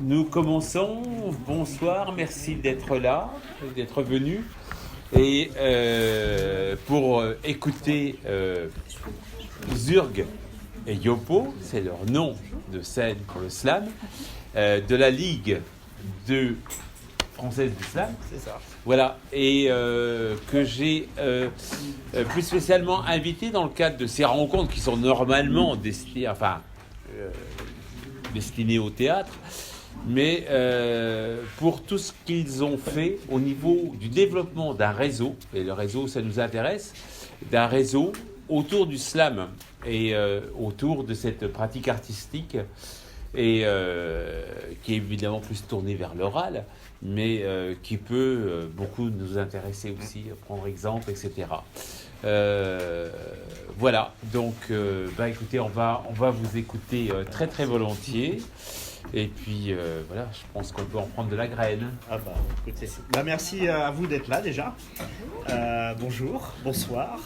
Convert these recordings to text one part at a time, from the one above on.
Nous commençons. Bonsoir, merci d'être là, d'être venu. Et pour écouter Zurg et Yopo, c'est leur nom de scène pour le slam, de la Ligue française du slam. C'est ça. Voilà, et que j'ai plus spécialement invité dans le cadre de ces rencontres qui sont normalement destinées au théâtre, mais pour tout ce qu'ils ont fait au niveau du développement d'un réseau, et le réseau ça nous intéresse, d'un réseau autour du slam et autour de cette pratique artistique, et qui est évidemment plus tournée vers l'oral, mais qui peut beaucoup nous intéresser aussi, prendre exemple, etc. Voilà, donc écoutez, on va vous écouter très très volontiers. Et puis voilà, je pense qu'on peut en prendre de la graine. Écoutez, merci à vous d'être là déjà. Bonjour, bonsoir.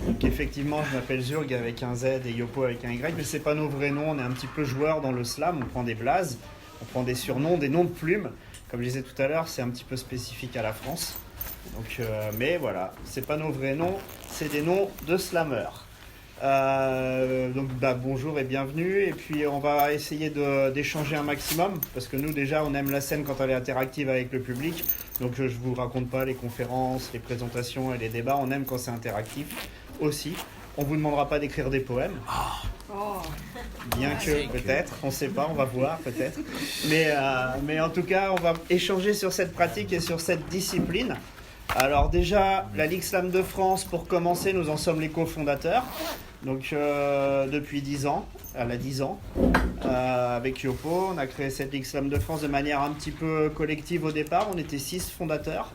Donc effectivement, je m'appelle Zurg avec un Z et Yopo avec un Y, mais c'est pas nos vrais noms. On est un petit peu joueurs dans le slam. On prend des blazes, on prend des surnoms, des noms de plumes. Comme je disais tout à l'heure, c'est un petit peu spécifique à la France. Donc, mais voilà, c'est pas nos vrais noms, c'est des noms de slammeurs. Bonjour et bienvenue, et puis on va essayer d'échanger un maximum, parce que nous déjà on aime la scène quand elle est interactive avec le public, donc je vous raconte pas les conférences, les présentations et les débats, on aime quand c'est interactif aussi. On vous demandera pas d'écrire des poèmes, bien que peut-être, on sait pas, on va voir peut-être, mais en tout cas on va échanger sur cette pratique et sur cette discipline. Alors déjà, la Ligue Slam de France, pour commencer, nous en sommes les cofondateurs. Donc depuis 10 ans, elle a 10 ans, avec Yopo, on a créé cette Ligue Slam de France de manière un petit peu collective au départ. On était 6 fondateurs.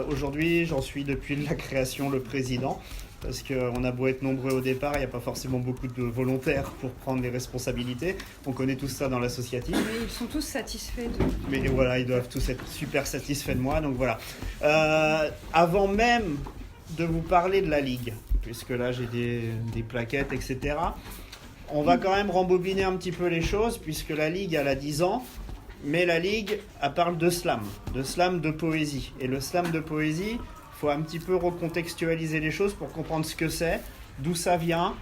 Aujourd'hui, j'en suis depuis la création le président, parce qu'on a beau être nombreux au départ, il n'y a pas forcément beaucoup de volontaires pour prendre les responsabilités. On connaît tout ça dans l'associatif. Mais ils sont tous satisfaits de... Mais voilà, ils doivent tous être super satisfaits de moi, donc voilà. Avant même de vous parler de la Ligue, puisque là j'ai des plaquettes, etc., on va quand même rembobiner un petit peu les choses, puisque la Ligue, elle a 10 ans, mais la Ligue, elle parle de slam de poésie. Et le slam de poésie, il faut un petit peu recontextualiser les choses pour comprendre ce que c'est, d'où ça vient,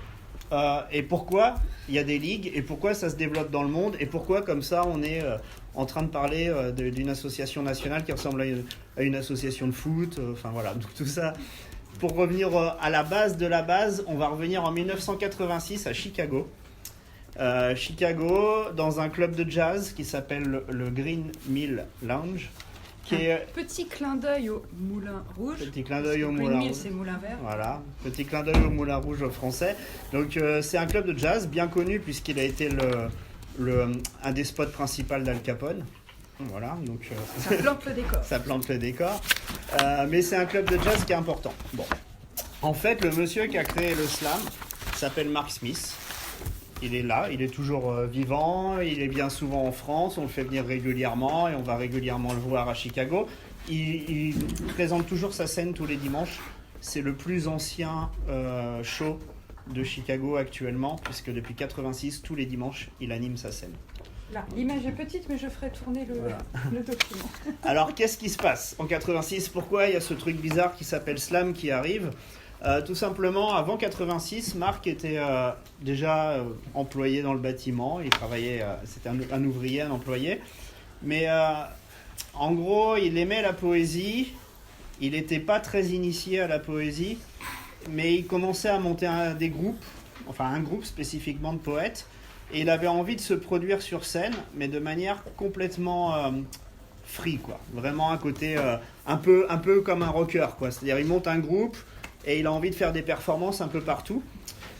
et pourquoi il y a des ligues, et pourquoi ça se développe dans le monde, et pourquoi comme ça on est en train de parler d'une association nationale qui ressemble à une association de foot, enfin voilà, donc tout ça. Pour revenir à la base de la base, on va revenir en 1986 à Chicago. Chicago, dans un club de jazz qui s'appelle le Green Mill Lounge. Petit clin d'œil au Moulin Rouge. Petit clin d'œil au Moulin Rouge. C'est Moulin Vert. Voilà, petit clin d'œil au Moulin Rouge français. Donc c'est un club de jazz bien connu puisqu'il a été un des spots principaux d'Al Capone. Voilà, donc ça plante le décor. Ça plante le décor. Mais c'est un club de jazz qui est important. Bon, en fait, le monsieur qui a créé le slam s'appelle Mark Smith. Il est là, il est toujours vivant, il est bien souvent en France, on le fait venir régulièrement et on va régulièrement le voir à Chicago. Il présente toujours sa scène tous les dimanches. C'est le plus ancien show de Chicago actuellement, puisque depuis 86, tous les dimanches, il anime sa scène. Là, l'image est petite, mais je ferai tourner le document. Alors, qu'est-ce qui se passe en 86 ? Pourquoi il y a ce truc bizarre qui s'appelle slam qui arrive ? Tout simplement, avant 86, Marc était déjà employé dans le bâtiment. Il travaillait, c'était un ouvrier, un employé. Mais en gros, il aimait la poésie. Il n'était pas très initié à la poésie. Mais il commençait à monter des groupes, enfin un groupe spécifiquement de poètes. Et il avait envie de se produire sur scène, mais de manière complètement free, quoi. Vraiment un côté un peu comme un rocker, quoi. C'est-à-dire, il monte un groupe et il a envie de faire des performances un peu partout.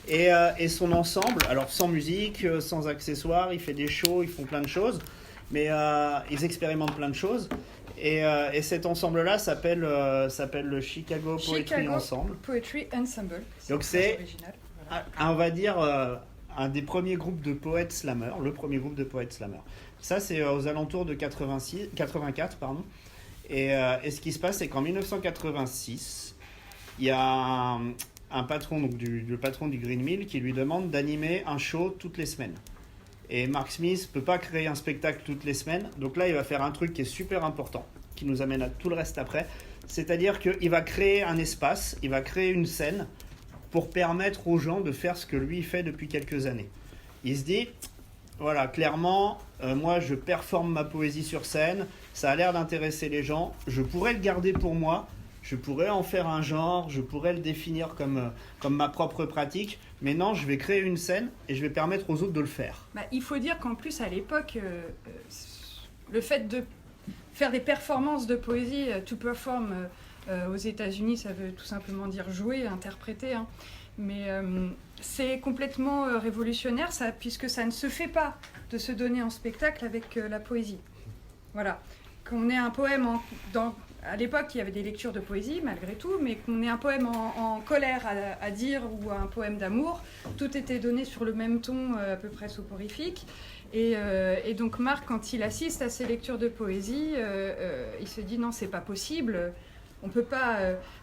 Et son ensemble, alors sans musique, sans accessoires, il fait des shows, ils font plein de choses, mais ils expérimentent plein de choses. Et cet ensemble-là s'appelle le Chicago Poetry Ensemble. Poetry Ensemble. Donc c'est, on va dire, un des premiers groupes de poètes slammers, le premier groupe de poètes slammers. Ça, c'est aux alentours de 84, pardon. Et ce qui se passe, c'est qu'en 1986, il y a un patron, donc le patron du Green Mill, qui lui demande d'animer un show toutes les semaines. Et Mark Smith ne peut pas créer un spectacle toutes les semaines. Donc là, il va faire un truc qui est super important, qui nous amène à tout le reste après. C'est-à-dire qu'il va créer un espace, il va créer une scène pour permettre aux gens de faire ce que lui fait depuis quelques années. Il se dit, voilà, clairement, moi je performe ma poésie sur scène, ça a l'air d'intéresser les gens, je pourrais le garder pour moi, je pourrais en faire un genre, je pourrais le définir comme ma propre pratique, mais non, je vais créer une scène et je vais permettre aux autres de le faire. Il faut dire qu'en plus, à l'époque, le fait de faire des performances de poésie, to perform aux États-Unis, ça veut tout simplement dire jouer, interpréter, hein. Mais c'est complètement révolutionnaire, ça, puisque ça ne se fait pas de se donner en spectacle avec la poésie. Voilà. Qu'on ait un poème à l'époque, il y avait des lectures de poésie, malgré tout, mais qu'on ait un poème en colère à dire ou un poème d'amour, tout était donné sur le même ton, à peu près soporifique. Et donc Marc, quand il assiste à ces lectures de poésie, il se dit non, c'est pas possible. On peut pas.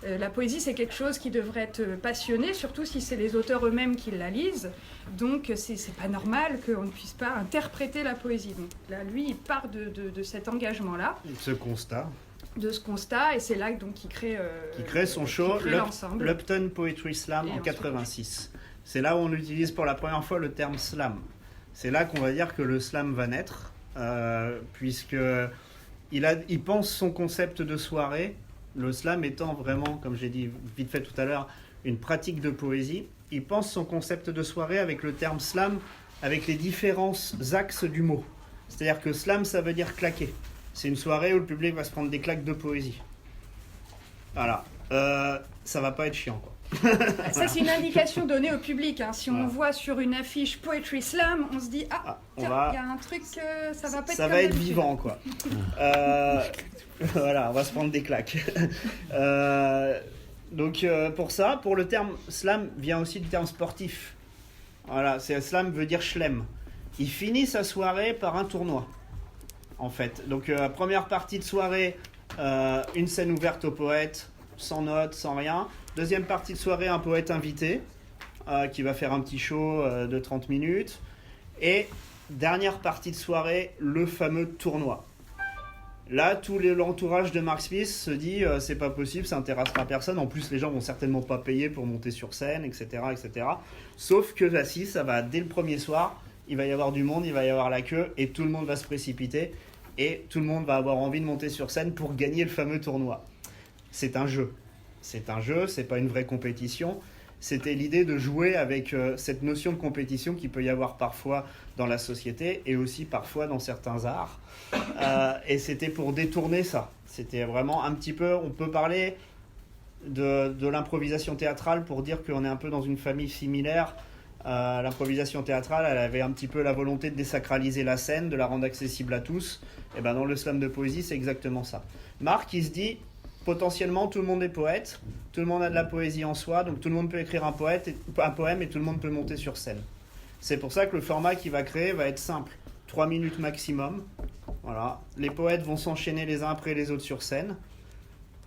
La poésie, c'est quelque chose qui devrait être passionné, surtout si c'est les auteurs eux-mêmes qui la lisent. Donc, c'est pas normal qu'on ne puisse pas interpréter la poésie. Donc là, lui, il part de cet engagement-là. De ce constat, et c'est là donc qu'il crée son show, l'Upton Poetry Slam en 86. C'est là où on utilise pour la première fois le terme slam. C'est là qu'on va dire que le slam va naître, puisque il pense son concept de soirée. Le slam étant vraiment, comme j'ai dit vite fait tout à l'heure, une pratique de poésie. Il pense son concept de soirée avec le terme slam, avec les différents axes du mot. C'est-à-dire que slam, ça veut dire claquer. C'est une soirée où le public va se prendre des claques de poésie. Voilà. Ça va pas être chiant, quoi. Ça, c'est une indication donnée au public, hein. Si on voit sur une affiche Poetry Slam, on se dit il y a un truc, ça va pas être. Ça va être vivant, quoi. Voilà, on va se prendre des claques. Donc pour le terme slam vient aussi du terme sportif. Voilà, slam veut dire chelem. Il finit sa soirée par un tournoi, en fait. Donc première partie de soirée, une scène ouverte aux poètes, sans notes, sans rien. Deuxième partie de soirée, un poète invité qui va faire un petit show de 30 minutes. Et dernière partie de soirée, le fameux tournoi. Là, tout l'entourage de Mark Smith se dit c'est pas possible, ça intéressera personne. En plus, les gens vont certainement pas payer pour monter sur scène, etc., etc. Sauf que là, si, ça va dès le premier soir, il va y avoir du monde, il va y avoir la queue et tout le monde va se précipiter et tout le monde va avoir envie de monter sur scène pour gagner le fameux tournoi. C'est un jeu. C'est un jeu, c'est pas une vraie compétition. C'était l'idée de jouer avec cette notion de compétition qui peut y avoir parfois dans la société et aussi parfois dans certains arts. Et c'était pour détourner ça. C'était vraiment un petit peu, on peut parler de l'improvisation théâtrale pour dire qu'on est un peu dans une famille similaire. L'improvisation théâtrale, elle avait un petit peu la volonté de désacraliser la scène, de la rendre accessible à tous. Et ben dans le slam de poésie, c'est exactement ça. Marc, il se dit, potentiellement, tout le monde est poète, tout le monde a de la poésie en soi, donc tout le monde peut écrire un poème et tout le monde peut monter sur scène. C'est pour ça que le format qu'il va créer va être simple. 3 minutes maximum. Voilà. Les poètes vont s'enchaîner les uns après les autres sur scène.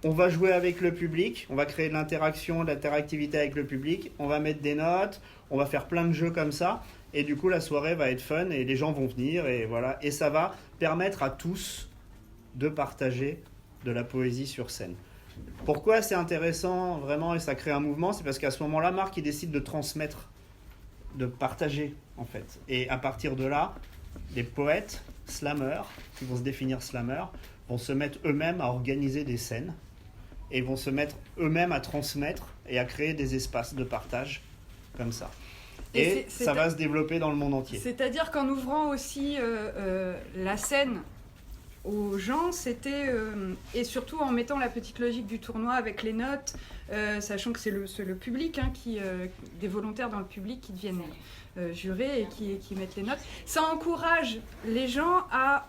On va jouer avec le public, on va créer de l'interaction, de l'interactivité avec le public, on va mettre des notes, on va faire plein de jeux comme ça, et du coup la soirée va être fun et les gens vont venir, et voilà. Et ça va permettre à tous de partager de la poésie sur scène. Pourquoi c'est intéressant vraiment et ça crée un mouvement, c'est parce qu'à ce moment-là, Marc il décide de transmettre, de partager en fait. Et à partir de là, les poètes, slammeurs, qui vont se définir slammeurs, vont se mettre eux-mêmes à organiser des scènes et vont se mettre eux-mêmes à transmettre et à créer des espaces de partage comme ça. Et ça va se développer dans le monde entier. C'est-à-dire qu'en ouvrant aussi la scène aux gens, c'était et surtout en mettant la petite logique du tournoi avec les notes, sachant que c'est le public, hein, des volontaires dans le public qui deviennent jurés et qui mettent les notes. Ça encourage les gens à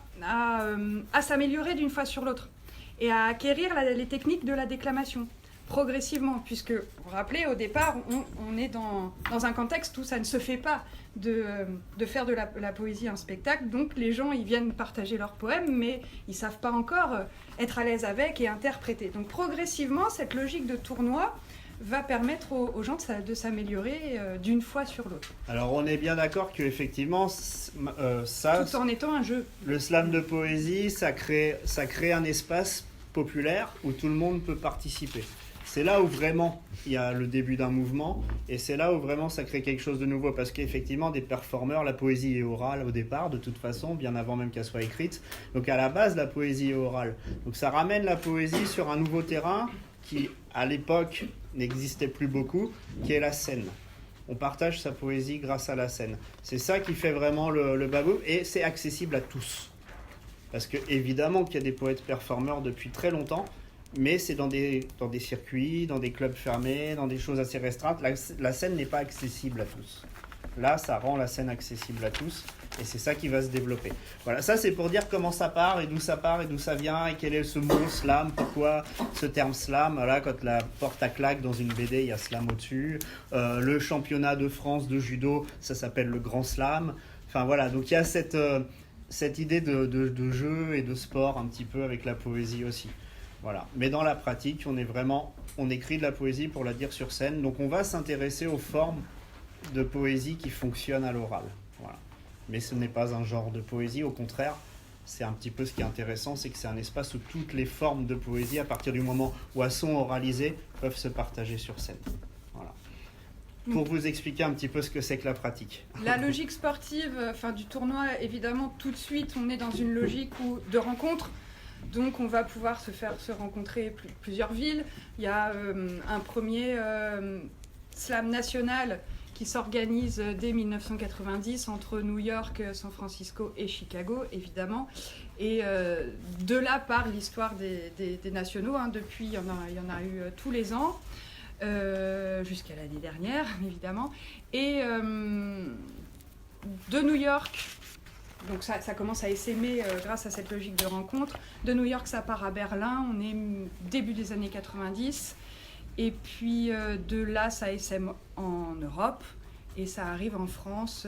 s'améliorer d'une fois sur l'autre et à acquérir les techniques de la déclamation progressivement, puisque, vous vous rappelez, au départ, on est dans un contexte où ça ne se fait pas de faire de la poésie un spectacle, donc les gens ils viennent partager leurs poèmes, mais ils ne savent pas encore être à l'aise avec et interpréter. Donc progressivement, cette logique de tournoi va permettre aux gens de s'améliorer d'une fois sur l'autre. Alors on est bien d'accord qu'effectivement, ça, tout en étant un jeu. le slam de poésie, ça crée un espace populaire où tout le monde peut participer. C'est là où vraiment il y a le début d'un mouvement et c'est là où vraiment ça crée quelque chose de nouveau parce qu'effectivement des performeurs, la poésie est orale au départ de toute façon, bien avant même qu'elle soit écrite. Donc à la base la poésie est orale. Donc ça ramène la poésie sur un nouveau terrain qui à l'époque n'existait plus beaucoup, qui est la scène. On partage sa poésie grâce à la scène. C'est ça qui fait vraiment le babou et c'est accessible à tous. Parce que évidemment qu'il y a des poètes performeurs depuis très longtemps, mais c'est dans des circuits, dans des clubs fermés, dans des choses assez restreintes. La scène n'est pas accessible à tous. Là, ça rend la scène accessible à tous et c'est ça qui va se développer. Voilà, ça c'est pour dire comment ça part et d'où ça vient et quel est ce mot slam, pourquoi ce terme slam. Voilà, quand la porte à claque dans une BD, il y a slam au-dessus. Le championnat de France de judo, ça s'appelle le grand slam. Enfin voilà, donc il y a cette idée de jeu et de sport un petit peu avec la poésie aussi. Voilà. Mais dans la pratique, on écrit de la poésie pour la dire sur scène. Donc on va s'intéresser aux formes de poésie qui fonctionnent à l'oral. Voilà. Mais ce n'est pas un genre de poésie, au contraire, c'est un petit peu ce qui est intéressant, c'est que c'est un espace où toutes les formes de poésie, à partir du moment où elles sont oralisées, peuvent se partager sur scène. Voilà. Pour vous expliquer un petit peu ce que c'est que la pratique. La logique sportive du tournoi, évidemment, tout de suite, on est dans une logique de rencontre. Donc on va pouvoir se rencontrer plusieurs villes. Il y a un premier slam national qui s'organise dès 1990 entre New York, San Francisco et Chicago, évidemment. Et de là part l'histoire des nationaux. Depuis, il y en a eu tous les ans, jusqu'à l'année dernière, évidemment. Et de New York... Donc ça commence à essaimer grâce à cette logique de rencontre. De New York, ça part à Berlin, on est début des années 90. Et puis de là, ça essaime en Europe. Et ça arrive en France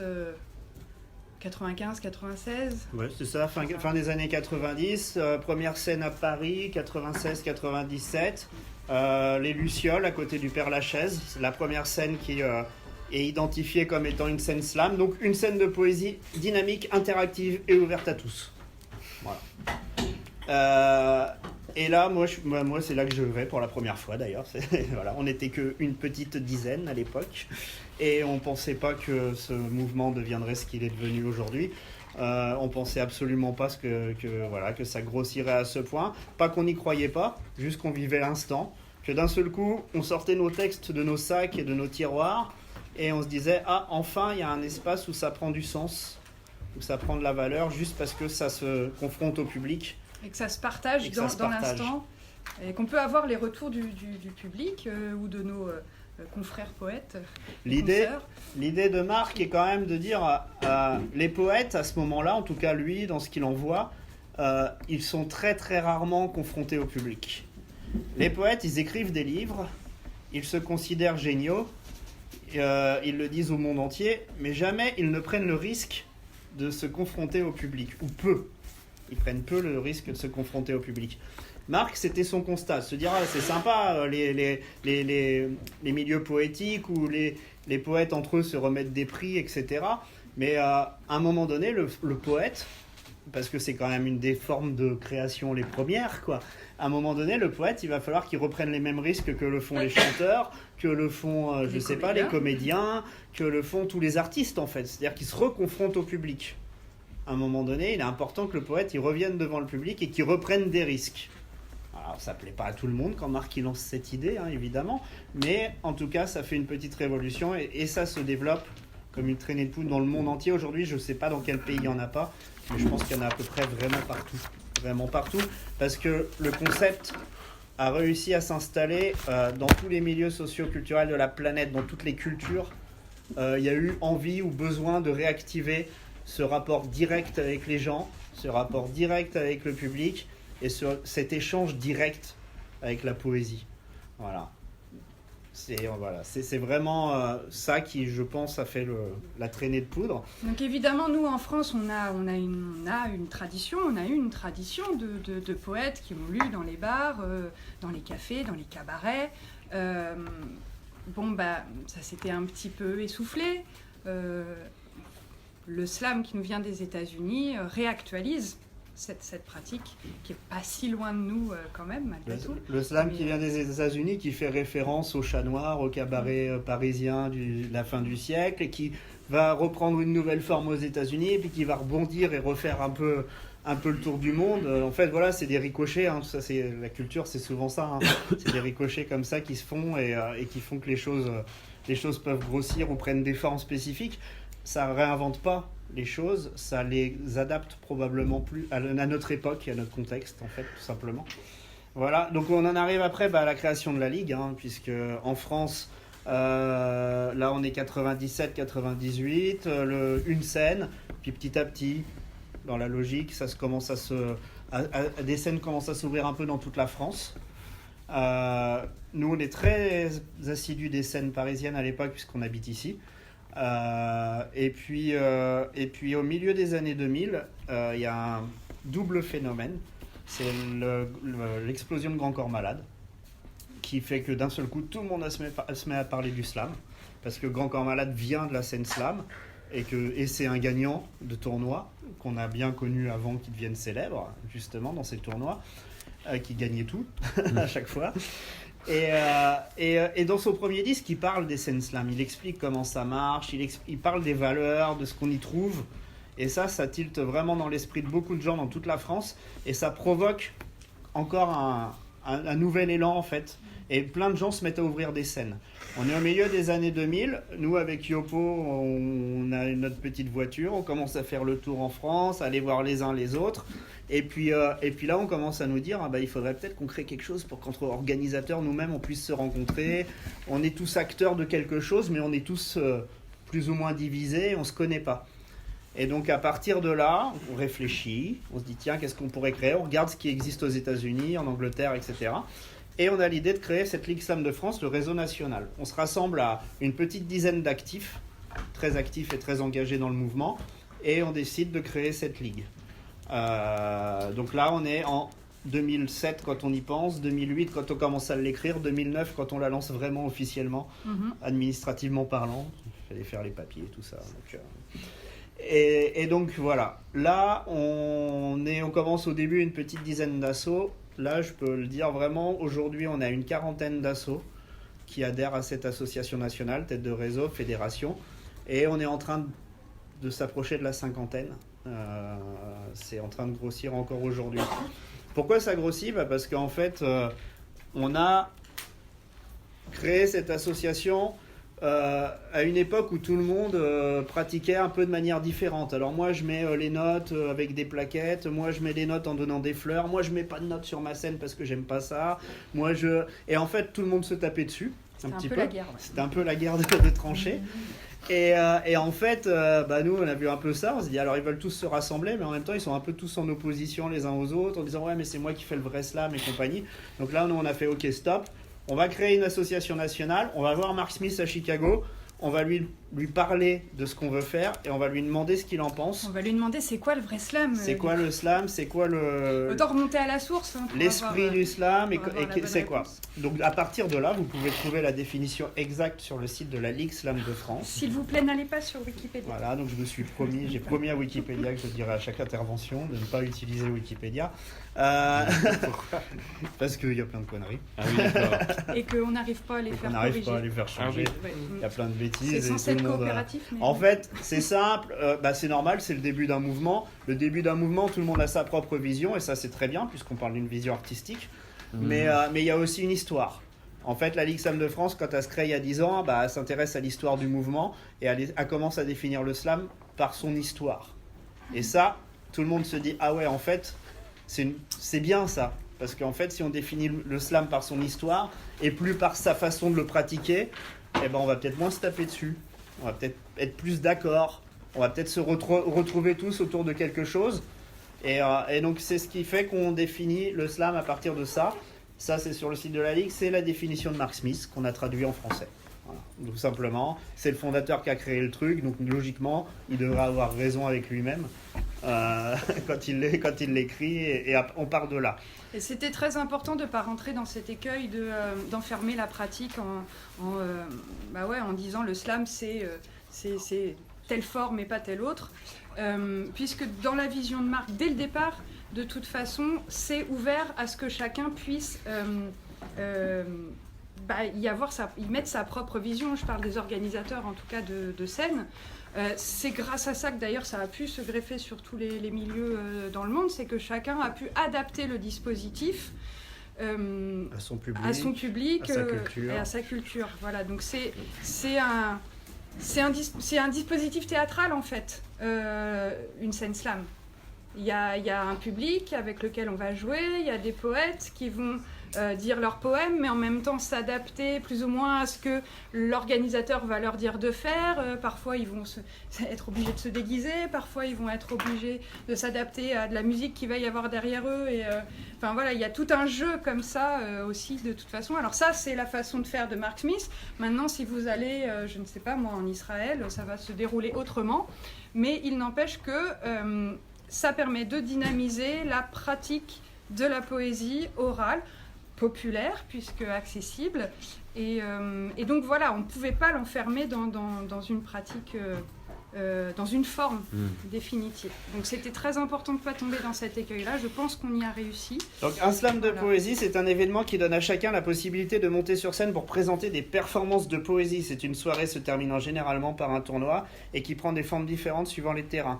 95-96. Ouais, c'est ça, fin des années 90. Première scène à Paris, 96-97. Les Lucioles, à côté du Père-Lachaise. C'est la première scène qui... est identifiée comme étant une scène slam, donc une scène de poésie dynamique, interactive et ouverte à tous. Voilà. Et là, moi c'est là que je vais pour la première fois d'ailleurs. Voilà, on n'était qu'une petite dizaine à l'époque et on ne pensait pas que ce mouvement deviendrait ce qu'il est devenu aujourd'hui. On pensait absolument pas que ça grossirait à ce point. Pas qu'on n'y croyait pas, juste qu'on vivait l'instant. Que d'un seul coup, on sortait nos textes de nos sacs et de nos tiroirs. Et on se disait, enfin, il y a un espace où ça prend du sens, où ça prend de la valeur, juste parce que ça se confronte au public. Et que ça se partage dans l'instant. Et qu'on peut avoir les retours du public ou de nos confrères poètes. L'idée de Marc est quand même de dire, les poètes, à ce moment-là, en tout cas lui, dans ce qu'il en voit, ils sont très très rarement confrontés au public. Les poètes, ils écrivent des livres, ils se considèrent géniaux, ils le disent au monde entier, mais jamais ils ne prennent le risque de se confronter au public, ou peu. Ils prennent peu le risque de se confronter au public. Marc, c'était son constat, se dire c'est sympa les milieux poétiques où les poètes entre eux se remettent des prix, etc. Mais à un moment donné, le poète, parce que c'est quand même une des formes de création les premières, quoi. À un moment donné, le poète, il va falloir qu'il reprenne les mêmes risques que le font les chanteurs, que le font, les comédiens, que le font tous les artistes, en fait. C'est-à-dire qu'ils se reconfrontent au public. À un moment donné, il est important que le poète, il revienne devant le public et qu'il reprenne des risques. Alors, ça ne plaît pas à tout le monde quand Marc il lance cette idée, évidemment. Mais en tout cas, ça fait une petite révolution et ça se développe comme une traînée de poudre dans le monde entier. Aujourd'hui, je ne sais pas dans quel pays il n'y en a pas, mais je pense qu'il y en a à peu près vraiment partout. Vraiment partout, parce que le concept a réussi à s'installer dans tous les milieux socio-culturels de la planète, dans toutes les cultures. Il y a eu envie ou besoin de réactiver ce rapport direct avec les gens, ce rapport direct avec le public et cet échange direct avec la poésie. Voilà. C'est vraiment ça qui, je pense, a fait la traînée de poudre. Donc évidemment, nous en France, on a une tradition, on a eu une tradition de poètes qui ont lu dans les bars, dans les cafés, dans les cabarets. Ça s'était un petit peu essoufflé. Le slam qui nous vient des États-Unis réactualise cette pratique qui est pas si loin de nous quand même, malgré tout. Le slam qui vient des États-Unis, qui fait référence au chat noir, au cabaret parisien de la fin du siècle, et qui va reprendre une nouvelle forme aux États-Unis, et puis qui va rebondir et refaire un peu le tour du monde. En fait, voilà, c'est des ricochets. Ça, la culture, c'est souvent ça. C'est des ricochets comme ça qui se font et qui font que les choses peuvent grossir ou prennent des formes spécifiques. Ça réinvente pas les choses, ça les adapte probablement plus à notre époque et à notre contexte, en fait, tout simplement. Voilà, donc on en arrive après à la création de la Ligue, puisque en France, là on est 97-98, une scène, puis petit à petit, dans la logique, des scènes commencent à s'ouvrir un peu dans toute la France. Nous, on est très assidus des scènes parisiennes à l'époque, puisqu'on habite ici. Et puis au milieu des années 2000, il y a un double phénomène, c'est l'explosion de Grand Corps Malade, qui fait que d'un seul coup tout le monde se met à parler du slam, parce que Grand Corps Malade vient de la scène slam, et c'est un gagnant de tournoi qu'on a bien connu avant qu'il devienne célèbre, justement dans ces tournois, qui gagnait tout à chaque fois. Et dans son premier disque, il parle des scènes slam, il explique comment ça marche, il parle des valeurs, de ce qu'on y trouve, et ça tilte vraiment dans l'esprit de beaucoup de gens dans toute la France, et ça provoque encore un nouvel élan en fait, et plein de gens se mettent à ouvrir des scènes. On est au milieu des années 2000, nous avec Yopo, on a notre petite voiture, on commence à faire le tour en France, à aller voir les uns les autres, et puis là on commence à nous dire il faudrait peut-être qu'on crée quelque chose pour qu'entre organisateurs nous-mêmes on puisse se rencontrer. On est tous acteurs de quelque chose, mais on est tous plus ou moins divisés, on se connaît pas. Et donc à partir de là, on réfléchit, on se dit tiens, qu'est-ce qu'on pourrait créer, on regarde ce qui existe aux États-Unis, en Angleterre, etc. Et on a l'idée de créer cette Ligue Slam de France, le réseau national. On se rassemble à une petite dizaine d'actifs, très actifs et très engagés dans le mouvement, et on décide de créer cette ligue. Donc là, on est en 2007 quand on y pense, 2008 quand on commence à l'écrire, 2009 quand on la lance vraiment officiellement, administrativement parlant. Il fallait faire les papiers, tout ça. Donc, et donc voilà. Là, on commence au début une petite dizaine d'assauts. Là, je peux le dire vraiment, aujourd'hui, on a une quarantaine d'assauts qui adhèrent à cette association nationale, tête de réseau, fédération, et on est en train de s'approcher de la cinquantaine. C'est en train de grossir encore aujourd'hui. Pourquoi ça grossit ? Parce qu'en fait, on a créé cette association à une époque où tout le monde pratiquait un peu de manière différente. Alors moi je mets les notes avec des plaquettes, moi je mets des notes en donnant des fleurs, moi je mets pas de notes sur ma scène parce que j'aime pas ça, et en fait tout le monde se tapait dessus un petit peu. La guerre, ouais. C'était un peu la guerre de tranchées. Et en fait, nous on a vu un peu ça, on s'est dit alors ils veulent tous se rassembler, mais en même temps ils sont un peu tous en opposition les uns aux autres, en disant ouais mais c'est moi qui fais le vrai slam et compagnie. Donc là nous on a fait ok stop. On va créer une association nationale, on va voir Mark Smith à Chicago, on va lui parler de ce qu'on veut faire et on va lui demander ce qu'il en pense. On va lui demander c'est quoi le vrai slam. C'est quoi le slam, c'est quoi Autant remonter à la source. L'esprit du slam et c'est quoi. Donc à partir de là, vous pouvez trouver la définition exacte sur le site de la Ligue Slam de France. S'il vous plaît, n'allez pas sur Wikipédia. Voilà, donc j'ai promis à Wikipédia que je dirais à chaque intervention de ne pas utiliser Wikipédia. Pourquoi ? Parce qu'il y a plein de conneries. Ah oui, d'accord. Et qu'on n'arrive pas à les faire corriger. On n'arrive pas à les faire changer. Ah oui. Il y a plein de bêtises. C'est censé être coopératif. Mais... En fait, c'est simple, c'est normal, c'est le début d'un mouvement. Le début d'un mouvement, tout le monde a sa propre vision, et ça c'est très bien, puisqu'on parle d'une vision artistique. Mais il y a aussi une histoire. En fait, la Ligue Slam de France, quand elle se crée il y a 10 ans, elle s'intéresse à l'histoire du mouvement, et elle commence à définir le slam par son histoire. Et ça, tout le monde se dit, ah ouais, en fait, c'est bien ça. Parce qu'en fait, si on définit le slam par son histoire, et plus par sa façon de le pratiquer, on va peut-être moins se taper dessus. On va peut-être être plus d'accord. On va peut-être se retrouver tous autour de quelque chose. Et donc, c'est ce qui fait qu'on définit le slam à partir de ça. Ça, c'est sur le site de la Ligue. C'est la définition de Mark Smith qu'on a traduit en français. Voilà. Tout simplement, c'est le fondateur qui a créé le truc, donc logiquement, il devrait avoir raison avec lui-même quand il l'écrit, et on part de là. Et c'était très important de ne pas rentrer dans cet écueil d'enfermer la pratique en disant le slam c'est telle forme et pas telle autre, puisque dans la vision de Marc, dès le départ, de toute façon, c'est ouvert à ce que chacun puisse y mettre sa propre vision. Je parle des organisateurs en tout cas de scène. C'est grâce à ça que d'ailleurs ça a pu se greffer sur tous les milieux dans le monde, c'est que chacun a pu adapter le dispositif à son public, à sa culture. Et à sa culture. Voilà, donc c'est un dispositif théâtral en fait, une scène slam. Il y a un public avec lequel on va jouer, il y a des poètes qui vont dire leurs poèmes, mais en même temps s'adapter plus ou moins à ce que l'organisateur va leur dire de faire. Parfois, ils vont être obligés de se déguiser, parfois, ils vont être obligés de s'adapter à de la musique qu'il va y avoir derrière eux. Enfin voilà, il y a tout un jeu comme ça aussi, de toute façon. Alors ça, c'est la façon de faire de Mark Smith. Maintenant, si vous allez, je ne sais pas, moi, en Israël, ça va se dérouler autrement. Mais il n'empêche que ça permet de dynamiser la pratique de la poésie orale, populaire, puisque accessible. Et donc voilà, on ne pouvait pas l'enfermer dans une pratique, dans une forme définitive. Donc c'était très important de ne pas tomber dans cet écueil-là. Je pense qu'on y a réussi. Donc un slam de poésie, c'est un événement qui donne à chacun la possibilité de monter sur scène pour présenter des performances de poésie. C'est une soirée se terminant généralement par un tournoi et qui prend des formes différentes suivant les terrains.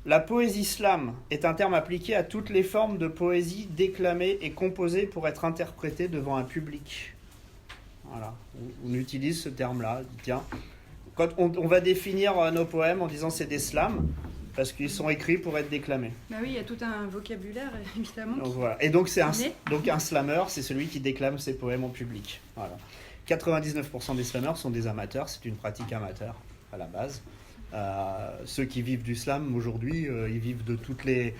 La poésie slam est un terme appliqué à toutes les formes de poésie déclamée et composée pour être interprétée devant un public. Voilà, on utilise ce terme-là. Tiens, quand on va définir nos poèmes en disant c'est des slams, parce qu'ils sont écrits pour être déclamés. Bah oui, il y a tout un vocabulaire, évidemment. Donc, voilà. Et donc, un slammer, c'est celui qui déclame ses poèmes en public. Voilà. 99% des slammers sont des amateurs, c'est une pratique amateur à la base. Ceux qui vivent du slam aujourd'hui, ils vivent de toutes les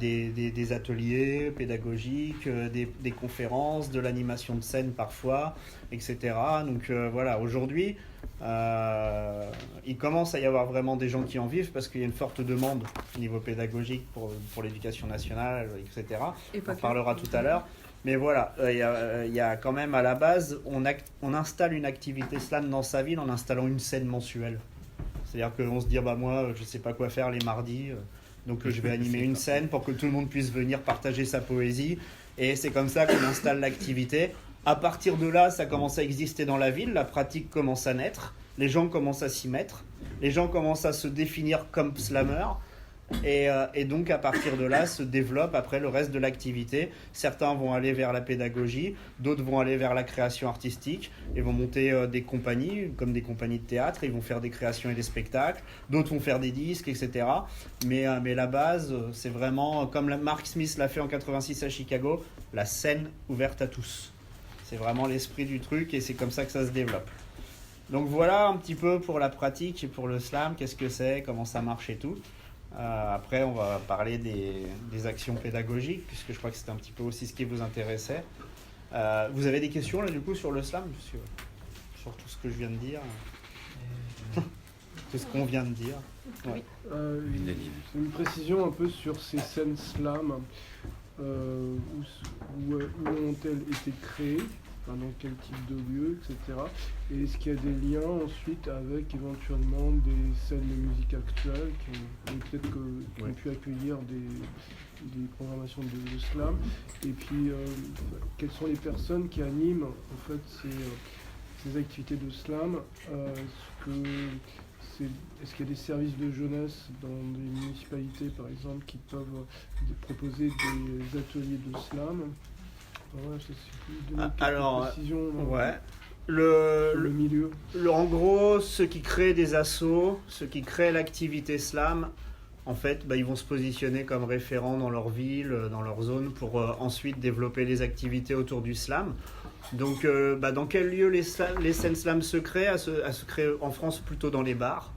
des ateliers pédagogiques, des conférences, de l'animation de scène parfois, etc. Donc voilà, aujourd'hui, il commence à y avoir vraiment des gens qui en vivent parce qu'il y a une forte demande au niveau pédagogique pour l'éducation nationale, etc. On en parlera tout à l'heure. Mais voilà, il y a quand même à la base, on installe une activité slam dans sa ville en installant une scène mensuelle. C'est-à-dire qu'on se dit, moi, je ne sais pas quoi faire les mardis, donc je vais animer une scène pour que tout le monde puisse venir partager sa poésie. Et c'est comme ça qu'on installe l'activité. À partir de là, ça commence à exister dans la ville, la pratique commence à naître, les gens commencent à s'y mettre, les gens commencent à se définir comme slammers. Et donc à partir de là se développe après le reste de l'activité. Certains vont aller vers la pédagogie, d'autres vont aller vers la création artistique et vont monter des compagnies comme des compagnies de théâtre, ils vont faire des créations et des spectacles, d'autres vont faire des disques, etc. Mais la base, c'est vraiment comme Mark Smith l'a fait en 86 à Chicago, la scène ouverte à tous. C'est vraiment l'esprit du truc et c'est comme ça que ça se développe. Donc voilà un petit peu pour la pratique et pour le slam, qu'est-ce que c'est, comment ça marche et tout. Après, on va parler des actions pédagogiques, puisque je crois que c'est un petit peu aussi ce qui vous intéressait. Vous avez des questions là du coup sur le slam, sur tout ce que je viens de dire, tout ce qu'on vient de dire. Ouais. Une précision un peu sur ces scènes slam, où ont-elles été créées, dans quel type de lieu, etc. Et est-ce qu'il y a des liens ensuite avec éventuellement des scènes de musique actuelles qui ont pu accueillir des programmations de slam. Et puis, quelles sont les personnes qui animent en fait ces activités de slam? Est-ce qu'il y a des services de jeunesse dans des municipalités, par exemple, qui peuvent proposer des ateliers de slam? Ouais, alors, ouais. Le milieu. En gros, ceux qui créent des assos, ceux qui créent l'activité slam, en fait, ils vont se positionner comme référents dans leur ville, dans leur zone, pour ensuite développer les activités autour du slam. Donc, dans quel lieu les scènes slam se créent? À se créer en France plutôt dans les bars.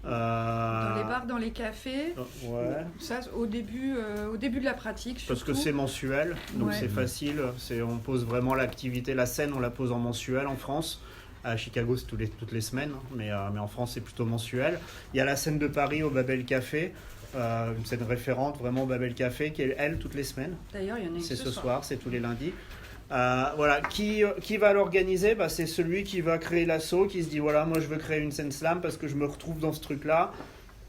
Dans les bars, dans les cafés. Ouais. Ça, au début de la pratique. Parce que surtout. c'est mensuel, donc Ouais. c'est facile. On pose vraiment l'activité, la scène, on la pose en mensuel en France. À Chicago, c'est toutes les semaines, mais en France, c'est plutôt mensuel. Il y a la scène de Paris au Babel Café, une scène référente vraiment au Babel Café, qui est elle toutes les semaines. D'ailleurs, il y en a une C'est ce ce soir. soir, c'est tous les lundis. Voilà, qui va l'organiser? C'est celui qui va créer l'assaut, qui se dit voilà, moi je veux créer une scène slam parce que je me retrouve dans ce truc-là.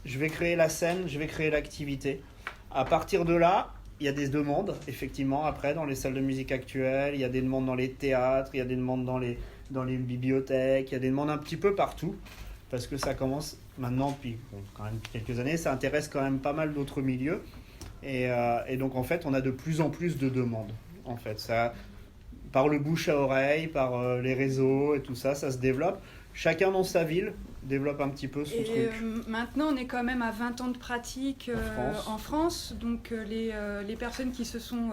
Je vais créer la scène, je vais créer l'activité. À partir de là, il y a des demandes, effectivement, après, dans les salles de musique actuelles, il y a des demandes dans les théâtres, il y a des demandes dans les bibliothèques, il y a des demandes un petit peu partout, parce que ça commence maintenant, depuis quand même quelques années, ça intéresse quand même pas mal d'autres milieux. Et donc, en fait, on a de plus en plus de demandes. En fait, ça, par le bouche à oreille, par les réseaux et tout ça, ça se développe. Chacun dans sa ville développe un petit peu son Et truc. maintenant, on est quand même à 20 ans de pratique En en France. Donc, les personnes qui se sont...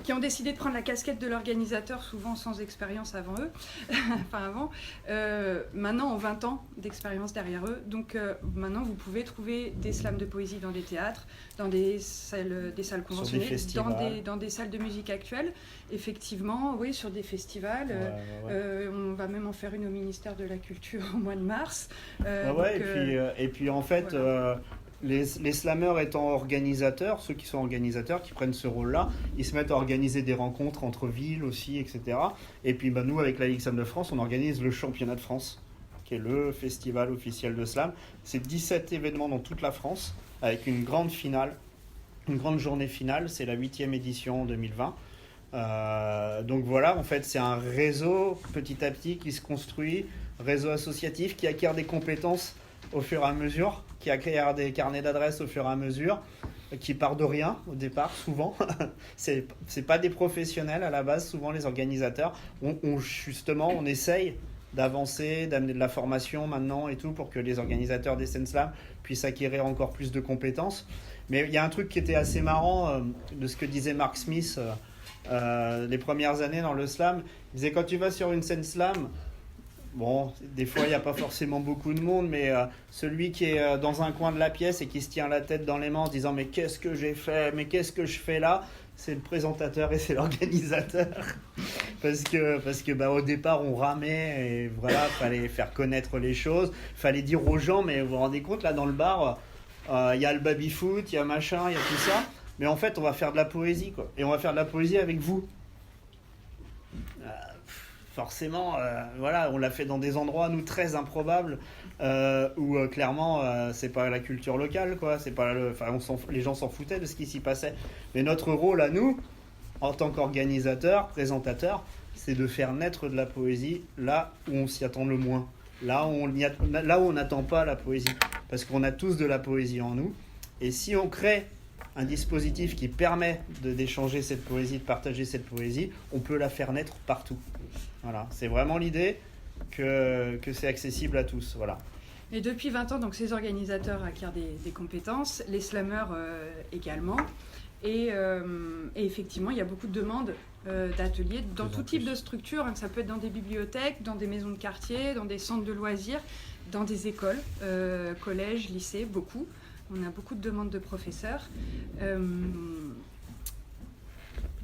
qui ont décidé de prendre la casquette de l'organisateur, souvent sans expérience avant eux, maintenant ont 20 ans d'expérience derrière eux. Donc maintenant, vous pouvez trouver des slams de poésie dans des théâtres, dans des salles conventionnées, festivals. dans des salles de musique actuelle. Effectivement, oui, sur des festivals. Ouais. On va même en faire une au ministère de la Culture au mois de mars. Et puis en fait, voilà. les slammeurs étant organisateurs, ceux qui sont organisateurs, qui prennent ce rôle-là, ils se mettent à organiser des rencontres entre villes aussi, etc. Et puis nous, avec la Ligue Slam de France, on organise le championnat de France, qui est le festival officiel de slam. C'est 17 événements dans toute la France, avec une grande finale, une grande journée finale. C'est la 8e édition en 2020. Donc voilà, en fait, c'est un réseau petit à petit qui se construit, réseau associatif qui acquiert des compétences au fur et à mesure, qui acquiert des carnets d'adresses au fur et à mesure, qui part de rien au départ, souvent. c'est pas des professionnels à la base, souvent les organisateurs. Justement, on essaye d'avancer, d'amener de la formation maintenant et tout pour que les organisateurs des scènes slam puissent acquérir encore plus de compétences. Mais il y a un truc qui était assez marrant de ce que disait Mark Smith les premières années dans le slam. Il disait quand tu vas sur une scène slam, bon, des fois il n'y a pas forcément beaucoup de monde, mais celui qui est dans un coin de la pièce et qui se tient la tête dans les mains en se disant mais qu'est-ce que j'ai fait, mais qu'est-ce que je fais là, c'est le présentateur et c'est l'organisateur. parce que au départ on ramait et voilà, fallait faire connaître les choses, fallait dire aux gens mais vous vous rendez compte là dans le bar, il y a le baby-foot, il y a machin, il y a tout ça. Mais en fait, on va faire de la poésie, quoi. Et on va faire de la poésie avec vous. Forcément, voilà, on l'a fait dans des endroits, nous, très improbables, où clairement, c'est pas la culture locale, quoi. C'est pas les gens s'en foutaient de ce qui s'y passait. Mais notre rôle à nous, en tant qu'organisateur, présentateur, c'est de faire naître de la poésie là où on s'y attend le moins. Là où on n'attend pas la poésie. Parce qu'on a tous de la poésie en nous. Et si on crée un dispositif qui permet d'échanger cette poésie, de partager cette poésie, on peut la faire naître partout. Voilà, c'est vraiment l'idée que c'est accessible à tous. Voilà. Et depuis 20 ans, donc, ces organisateurs acquièrent des compétences, les slammeurs également. Et effectivement, il y a beaucoup de demandes d'ateliers dans tout type de structures. Ça peut être dans des bibliothèques, dans des maisons de quartier, dans des centres de loisirs, dans des écoles, collèges, lycées, beaucoup. On a beaucoup de demandes de professeurs.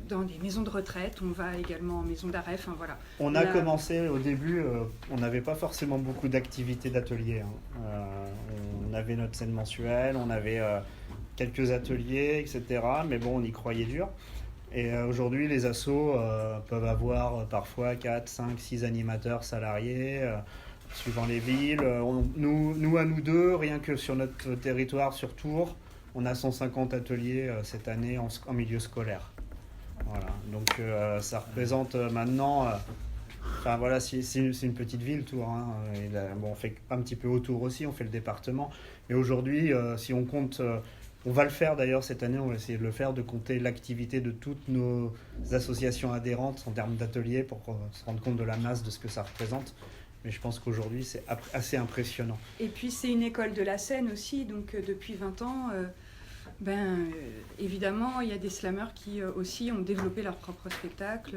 Dans des maisons de retraite, on va également en maison d'arrêt. Enfin, voilà. On a commencé au début, on n'avait pas forcément beaucoup d'activités d'ateliers. On avait notre scène mensuelle, on avait quelques ateliers, etc. Mais bon, on y croyait dur. Et aujourd'hui, les assos peuvent avoir parfois 4, 5, 6 animateurs salariés. Suivant les villes, nous à nous deux, rien que sur notre territoire, sur Tours, on a 150 ateliers cette année en milieu scolaire. Voilà, donc ça représente maintenant, enfin voilà, c'est une petite ville Tours, hein, on fait un petit peu autour aussi, on fait le département, mais aujourd'hui, si on compte, on va le faire d'ailleurs cette année, on va essayer de le faire, de compter l'activité de toutes nos associations adhérentes en termes d'ateliers pour se rendre compte de la masse de ce que ça représente. Mais je pense qu'aujourd'hui, c'est assez impressionnant. Et puis, c'est une école de la scène aussi. Donc, depuis 20 ans, Évidemment, il y a des slammers qui aussi ont développé leur propre spectacle,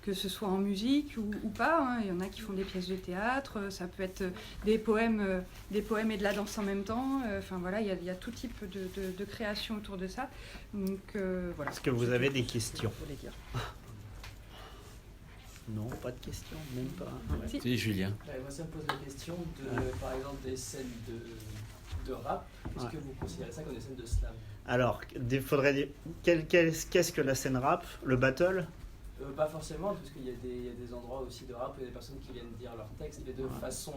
que ce soit en musique ou pas. Hein. Il y en a qui font des pièces de théâtre, ça peut être des poèmes et de la danse en même temps. Enfin voilà, il y a tout type de création autour de ça. Donc voilà. Est-ce que vous avez des questions? Je voulais dire. Non, pas de questions, même pas. Ouais. Si. C'est Julien. Moi, ça me pose la question par exemple, des scènes de rap. Est-ce que vous considérez ça comme des scènes de slam? Alors, faudrait dire, qu'est-ce que la scène rap? Le battle? Pas forcément, parce qu'il y a des endroits aussi de rap où il y a des personnes qui viennent dire leurs textes et de façon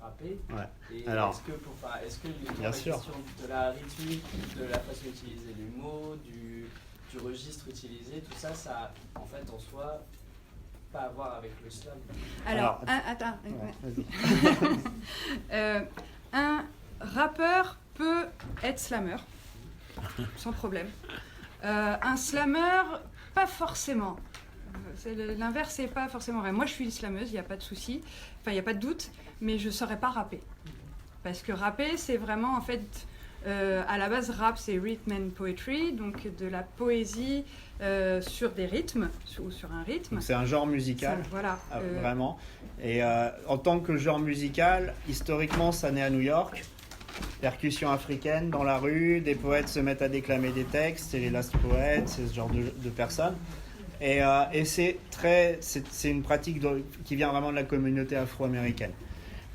rapper. Ouais. Et Alors, est-ce que bien la sûr. question de la rythmique, de la façon d'utiliser les mots, du registre utilisé, tout ça, en fait, en soi, pas à voir avec le slam. Alors, attends. Vas-y. Un rappeur peut être slammer, sans problème. Un slammer, pas forcément. L'inverse, c'est pas forcément vrai. Moi, je suis slammeuse, il n'y a pas de souci, enfin, il n'y a pas de doute, mais je ne saurais pas rapper. Parce que rapper, c'est vraiment, en fait, à la base, rap, c'est rhythm and poetry, donc de la poésie sur des rythmes, ou sur un rythme. C'est un genre musical, Ça, voilà. vraiment. Et en tant que genre musical, historiquement, ça naît à New York. Percussion africaine dans la rue, des poètes se mettent à déclamer des textes, c'est les last poets, c'est ce genre de personnes. Et c'est une pratique qui vient vraiment de la communauté afro-américaine.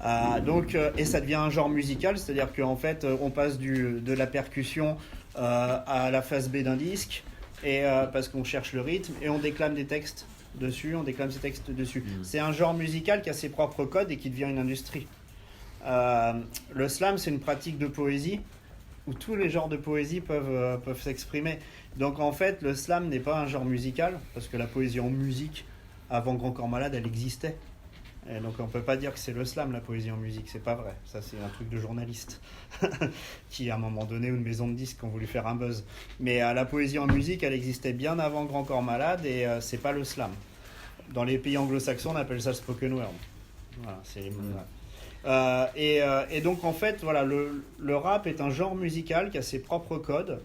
Et ça devient un genre musical, c'est-à-dire qu'en fait, on passe de la percussion à la phase B d'un disque, parce qu'on cherche le rythme, et on déclame des textes dessus, C'est un genre musical qui a ses propres codes et qui devient une industrie. Le slam, c'est une pratique de poésie où tous les genres de poésie peuvent s'exprimer. Donc en fait, le slam n'est pas un genre musical, parce que la poésie en musique, avant Grand Corps Malade, elle existait. Et donc on peut pas dire que c'est le slam, la poésie en musique, c'est pas vrai. Ça, c'est un truc de journaliste qui, à un moment donné, ou une maison de disques ont voulu faire un buzz. Mais la poésie en musique, elle existait bien avant Grand Corps Malade, et c'est pas le slam. Dans les pays anglo-saxons, on appelle ça le spoken word. Voilà, et donc en fait, voilà, le rap est un genre musical qui a ses propres codes.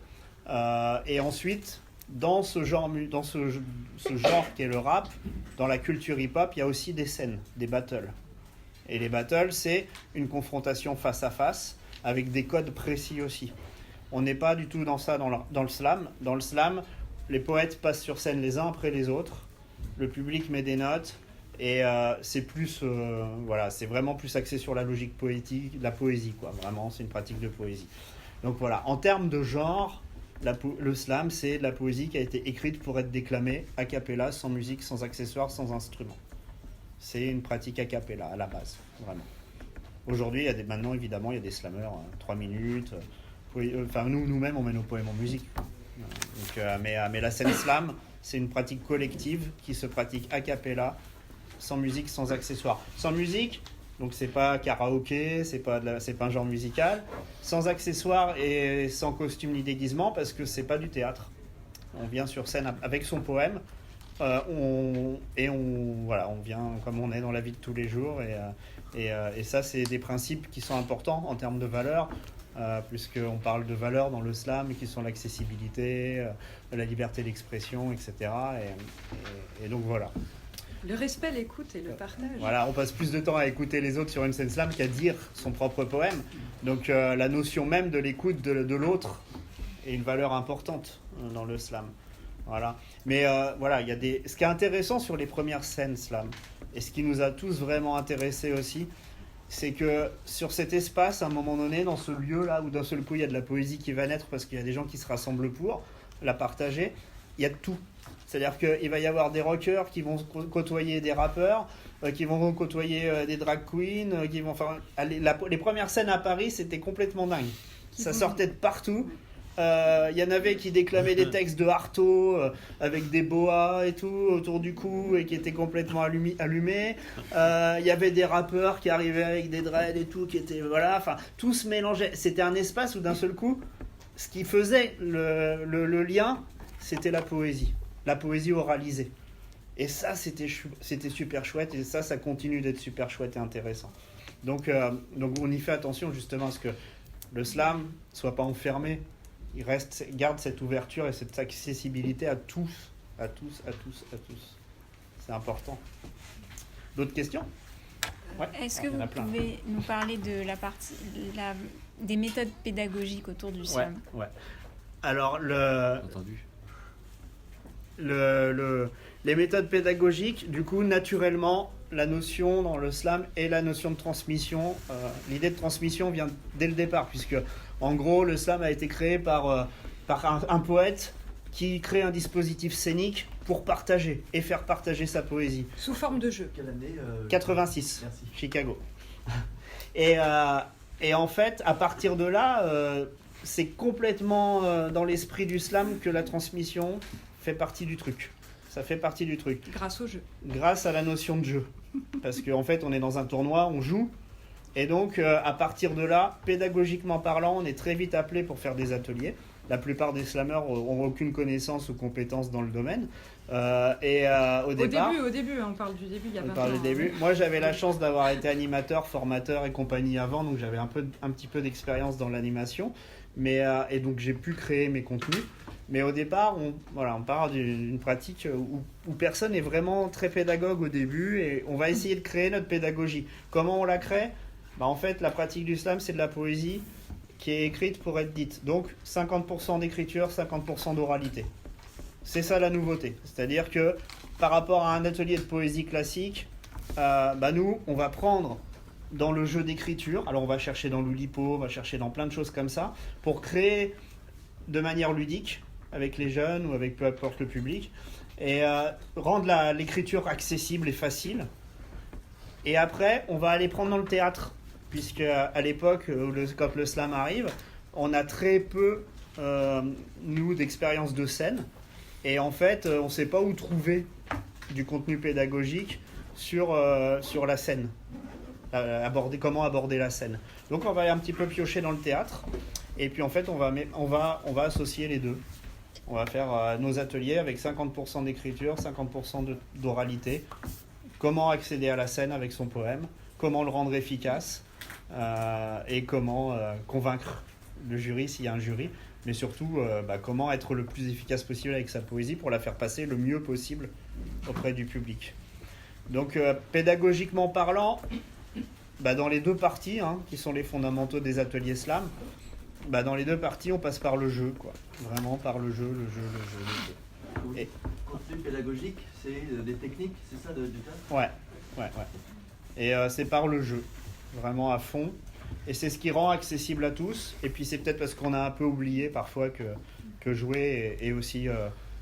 Et ensuite, dans ce genre qui est le rap, dans la culture hip-hop, il y a aussi des scènes, des battles. Et les battles, c'est une confrontation face à face avec des codes précis aussi. On n'est pas du tout dans ça dans le slam. Dans le slam, les poètes passent sur scène les uns après les autres. Le public met des notes. Et c'est plus, c'est vraiment plus axé sur la logique poétique, la poésie, quoi. Vraiment, c'est une pratique de poésie. Donc voilà, en termes de genre, le slam, c'est de la poésie qui a été écrite pour être déclamée a cappella, sans musique, sans accessoires, sans instrument. C'est une pratique a cappella à la base, vraiment. Aujourd'hui, maintenant, évidemment, il y a des slammers, 3 minutes. Nous-mêmes, on met nos poèmes en musique. Donc, mais la scène slam, c'est une pratique collective qui se pratique a cappella, sans musique, sans accessoires. Sans musique, donc c'est pas karaoké, c'est pas un genre musical. Sans accessoires et sans costume ni déguisement, parce que c'est pas du théâtre. On vient sur scène avec son poème, on vient comme on est dans la vie de tous les jours. Et ça, c'est des principes qui sont importants en termes de valeurs, puisqu'on parle de valeurs dans le slam, qui sont l'accessibilité, la liberté d'expression, etc. Et donc voilà. Le respect, l'écoute et le partage. Voilà, on passe plus de temps à écouter les autres sur une scène slam qu'à dire son propre poème. Donc la notion même de l'écoute de l'autre est une valeur importante dans le slam. Voilà. Mais ce qui est intéressant sur les premières scènes slam, et ce qui nous a tous vraiment intéressés aussi, c'est que sur cet espace, à un moment donné, dans ce lieu-là, où d'un seul coup il y a de la poésie qui va naître parce qu'il y a des gens qui se rassemblent pour la partager, il y a de tout. C'est-à-dire qu'il va y avoir des rockers qui vont côtoyer des rappeurs, qui vont côtoyer des drag queens, les premières scènes à Paris, c'était complètement dingue. Ça sortait de partout. Il y en avait qui déclamaient des textes de Artaud avec des boas et tout autour du cou et qui étaient complètement allumés. Il y avait des rappeurs qui arrivaient avec des dreads et tout, qui étaient tout se mélangeait. C'était un espace où d'un seul coup, ce qui faisait le lien, c'était la poésie oralisée. Et ça, c'était super chouette, et ça continue d'être super chouette et intéressant. Donc on y fait attention justement à ce que le slam soit pas enfermé garde cette ouverture et cette accessibilité à tous. C'est important. D'autres questions? Ouais. Est-ce que Il y en vous a plein. pouvez nous parler de des méthodes pédagogiques autour du slam? Ouais. Alors, Entendu. les méthodes pédagogiques, du coup, naturellement, la notion dans le slam est la notion de transmission. L'idée de transmission vient dès le départ, puisque, en gros, le slam a été créé par un poète qui crée un dispositif scénique pour partager et faire partager sa poésie. Sous forme de jeu. Quelle année 86, Merci. Chicago. Et en fait, à partir de là, c'est complètement dans l'esprit du slam que la transmission fait partie du truc. Ça fait partie du truc. Grâce au jeu. Grâce à la notion de jeu. Parce qu'en fait, on est dans un tournoi, on joue. Et donc, à partir de là, pédagogiquement parlant, on est très vite appelé pour faire des ateliers. La plupart des slammeurs n'ont aucune connaissance ou compétence dans le domaine. Au départ, Au début, on parle du début, il y a on 20 parle ans. du début. Moi, j'avais la chance d'avoir été animateur, formateur et compagnie avant, donc j'avais un petit peu d'expérience dans l'animation. Et donc, j'ai pu créer mes contenus. Mais au départ, on part d'une pratique où personne n'est vraiment très pédagogue au début et on va essayer de créer notre pédagogie. Comment on la crée ? En fait, la pratique du slam, c'est de la poésie qui est écrite pour être dite. Donc, 50% d'écriture, 50% d'oralité. C'est ça la nouveauté. C'est-à-dire que par rapport à un atelier de poésie classique, nous, on va prendre dans le jeu d'écriture, alors on va chercher dans l'Oulipo, on va chercher dans plein de choses comme ça, pour créer de manière ludique, avec les jeunes ou avec peu importe le public, et rendre l'écriture accessible et facile. Et après, on va aller prendre dans le théâtre, puisque à l'époque, quand le slam arrive, on a très peu, nous, d'expérience de scène, et en fait, on ne sait pas où trouver du contenu pédagogique sur la scène, comment aborder la scène. Donc on va un petit peu piocher dans le théâtre, et puis en fait, on va associer les deux. On va faire nos ateliers avec 50% d'écriture, 50% d'oralité. Comment accéder à la scène avec son poème, comment le rendre efficace et comment convaincre le jury s'il y a un jury, mais surtout comment être le plus efficace possible avec sa poésie pour la faire passer le mieux possible auprès du public. Donc pédagogiquement parlant, dans les deux parties, qui sont les fondamentaux des ateliers slam, dans les deux parties, on passe par le jeu, quoi. Vraiment par le jeu. Et contenu pédagogique, c'est des techniques, c'est ça du théâtre ? Ouais. Et c'est par le jeu, vraiment à fond. Et c'est ce qui rend accessible à tous. Et puis c'est peut-être parce qu'on a un peu oublié parfois que jouer est aussi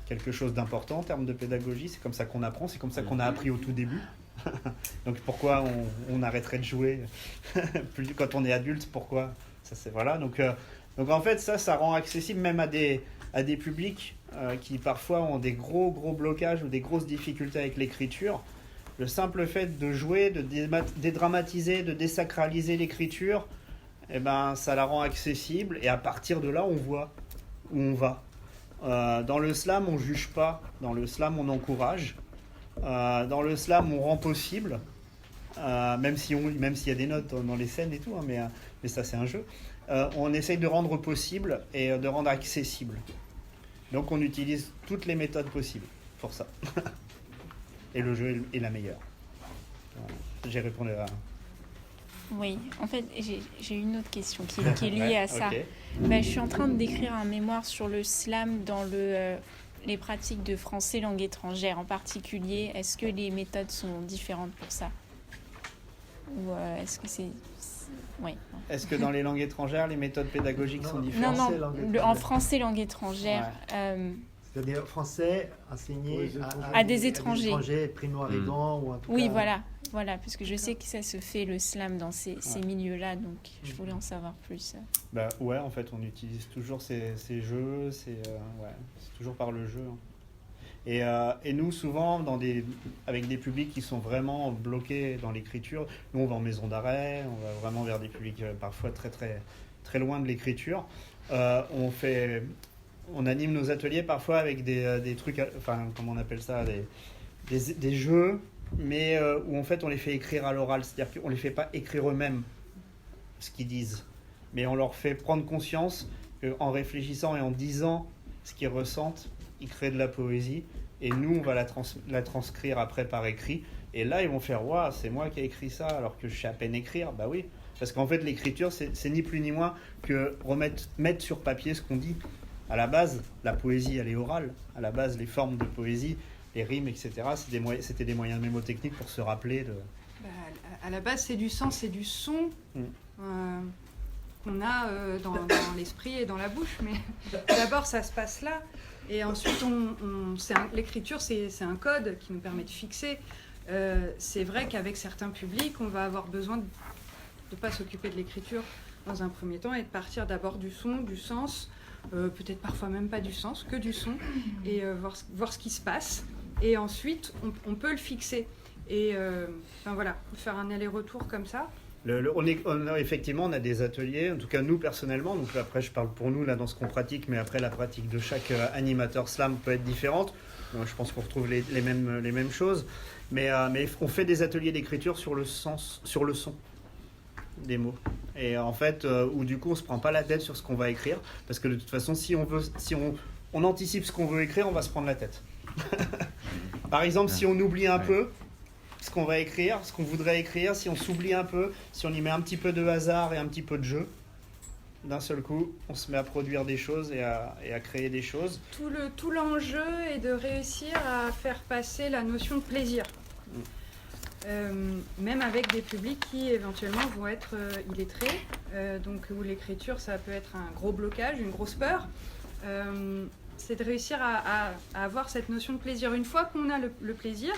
quelque chose d'important en termes de pédagogie. C'est comme ça qu'on apprend, c'est comme ça qu'on a appris au tout début. Donc pourquoi on arrêterait de jouer quand on est adulte, pourquoi ça, c'est, voilà. Donc en fait ça rend accessible même à des publics qui parfois ont des gros blocages ou des grosses difficultés avec l'écriture. Le simple fait de jouer, de dédramatiser, de désacraliser l'écriture, ça la rend accessible et à partir de là on voit où on va. Dans le slam on juge pas, dans le slam on encourage, dans le slam on rend possible, même s'il y a des notes dans les scènes et tout, mais ça c'est un jeu. On essaye de rendre possible et de rendre accessible. Donc on utilise toutes les méthodes possibles pour ça. Et le jeu est la meilleure. Voilà. J'ai répondu à... Oui, en fait, j'ai une autre question qui est liée à ça. Okay. Je suis en train d'écrire un mémoire sur le slam dans les pratiques de français langue étrangère en particulier. Est-ce que les méthodes sont différentes pour ça ? Ou est-ce que c'est... Oui. Est-ce que dans les langues étrangères, les méthodes pédagogiques sont différentes ? En français langue étrangère. Ouais. C'est-à-dire français enseigné à des étrangers. primo-arrivants ou en tout Oui, cas... voilà, parce que je sais que ça se fait le slam dans ces milieux-là, donc je voulais en savoir plus. Ouais, en fait, on utilise toujours ces jeux, c'est toujours par le jeu. Et nous, souvent, avec des publics qui sont vraiment bloqués dans l'écriture, nous, on va en maison d'arrêt, on va vraiment vers des publics parfois très, très, très loin de l'écriture. On anime nos ateliers parfois avec des trucs, comment on appelle ça, des jeux, mais où en fait on les fait écrire à l'oral, c'est-à-dire qu'on les fait pas écrire eux-mêmes ce qu'ils disent, mais on leur fait prendre conscience qu'en réfléchissant et en disant ce qu'ils ressentent, ils créent de la poésie. Et nous, on va la transcrire après par écrit. Et là, ils vont faire « Waouh, c'est moi qui ai écrit ça alors que je sais à peine écrire. » Bah oui, parce qu'en fait, l'écriture, c'est ni plus ni moins que mettre sur papier ce qu'on dit. À la base, la poésie, elle est orale. À la base, les formes de poésie, les rimes, etc., c'était des moyens mémotechniques pour se rappeler de... Bah, à la base, c'est du sens, c'est du son qu'on a dans l'esprit et dans la bouche. Mais d'abord, ça se passe là. Et ensuite, l'écriture, c'est un code qui nous permet de fixer. C'est vrai qu'avec certains publics, on va avoir besoin de ne pas s'occuper de l'écriture dans un premier temps et de partir d'abord du son, du sens, peut-être parfois même pas du sens, que du son, et voir ce qui se passe. Et ensuite, on peut le fixer. Et voilà, faire un aller-retour comme ça. Effectivement, on a des ateliers, en tout cas nous personnellement, donc après je parle pour nous là dans ce qu'on pratique, mais après la pratique de chaque animateur slam peut être différente. Je pense qu'on retrouve les mêmes choses, mais on fait des ateliers d'écriture sur le sens, sur le son des mots. Et en fait, où du coup on se prend pas la tête sur ce qu'on va écrire, parce que de toute façon, si on anticipe ce qu'on veut écrire, on va se prendre la tête. Par exemple, si on oublie un peu ce qu'on va écrire, ce qu'on voudrait écrire, si on s'oublie un peu, si on y met un petit peu de hasard et un petit peu de jeu, d'un seul coup, on se met à produire des choses et à créer des choses. Tout l'enjeu est de réussir à faire passer la notion de plaisir. Même avec des publics qui éventuellement vont être illettrés, donc où l'écriture ça peut être un gros blocage, une grosse peur. C'est de réussir à avoir cette notion de plaisir. Une fois qu'on a le plaisir,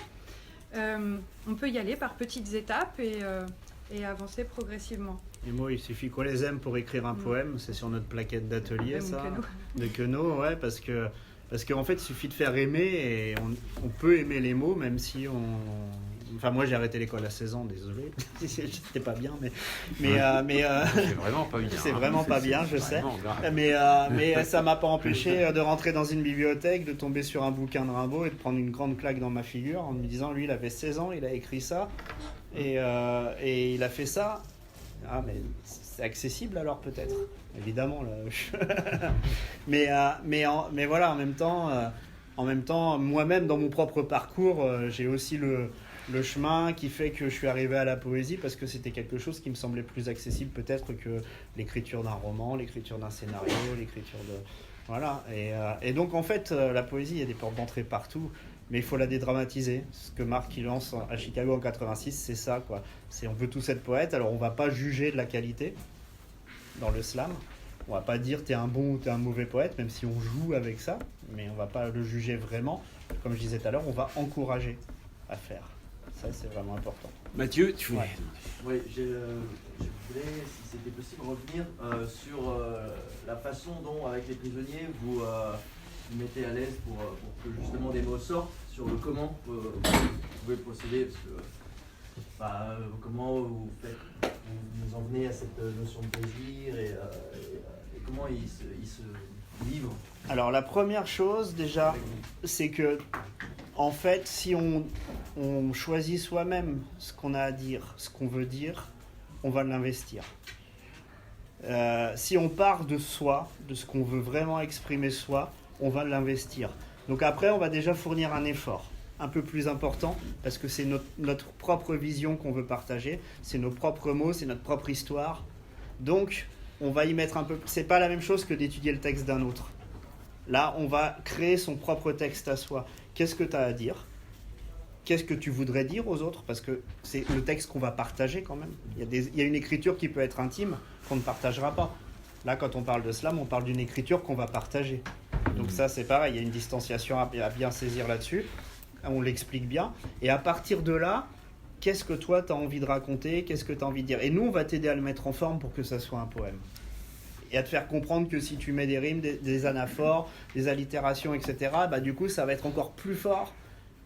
on peut y aller par petites étapes et avancer progressivement. Les mots, il suffit qu'on les aime pour écrire un poème, c'est sur notre plaquette d'atelier, ça. De Queneau, ouais, parce qu'en fait, il suffit de faire aimer et on peut aimer les mots, même si on... Enfin, moi, j'ai arrêté l'école à 16 ans, désolé. C'était pas bien, mais c'est vraiment pas bien. C'est vraiment pas bien, je sais. Mais ça m'a pas empêché de rentrer dans une bibliothèque, de tomber sur un bouquin de Rimbaud et de prendre une grande claque dans ma figure en me disant, lui, il avait 16 ans, il a écrit ça et il a fait ça. Ah, mais c'est accessible alors peut-être, évidemment. Là. mais voilà, en même temps, moi-même dans mon propre parcours, j'ai aussi le chemin qui fait que je suis arrivé à la poésie parce que c'était quelque chose qui me semblait plus accessible peut-être que l'écriture d'un roman, l'écriture d'un scénario, l'écriture de... Voilà. Et donc en fait, la poésie, il y a des portes d'entrée partout. Mais il faut la dédramatiser. Ce que Marc il lance à Chicago en 86, c'est ça, quoi. On veut tous être poète, alors on va pas juger de la qualité dans le slam. On va pas dire t'es un bon ou t'es un mauvais poète, même si on joue avec ça, mais on va pas le juger vraiment. Comme je disais tout à l'heure, on va encourager à faire. Ça, c'est vraiment important. Mathieu, tu voulais... Oui, je voulais, si c'était possible, revenir sur la façon dont, avec les prisonniers, vous mettez à l'aise pour que justement des mots sortent sur le comment vous pouvez procéder, parce que comment vous nous emmenez à cette notion de plaisir et comment il se livre. Alors la première chose déjà, c'est que en fait, si on choisit soi-même ce qu'on a à dire, ce qu'on veut dire, on va l'investir. Si on part de soi, de ce qu'on veut vraiment exprimer soi, on va l'investir. Donc après, on va déjà fournir un effort un peu plus important parce que c'est notre propre vision qu'on veut partager, c'est nos propres mots, c'est notre propre histoire. Donc, on va y mettre un peu... C'est pas la même chose que d'étudier le texte d'un autre. Là, on va créer son propre texte à soi. Qu'est-ce que tu as à dire ? Qu'est-ce que tu voudrais dire aux autres ? Parce que c'est le texte qu'on va partager quand même. Il y a une écriture qui peut être intime qu'on ne partagera pas. Là, quand on parle de slam, on parle d'une écriture qu'on va partager. Donc ça, c'est pareil, il y a une distanciation à bien saisir là-dessus. On l'explique bien. Et à partir de là, qu'est-ce que toi, tu as envie de raconter ? Qu'est-ce que tu as envie de dire ? Et nous, on va t'aider à le mettre en forme pour que ça soit un poème. Et à te faire comprendre que si tu mets des rimes, des anaphores, des allitérations, etc., du coup, ça va être encore plus fort.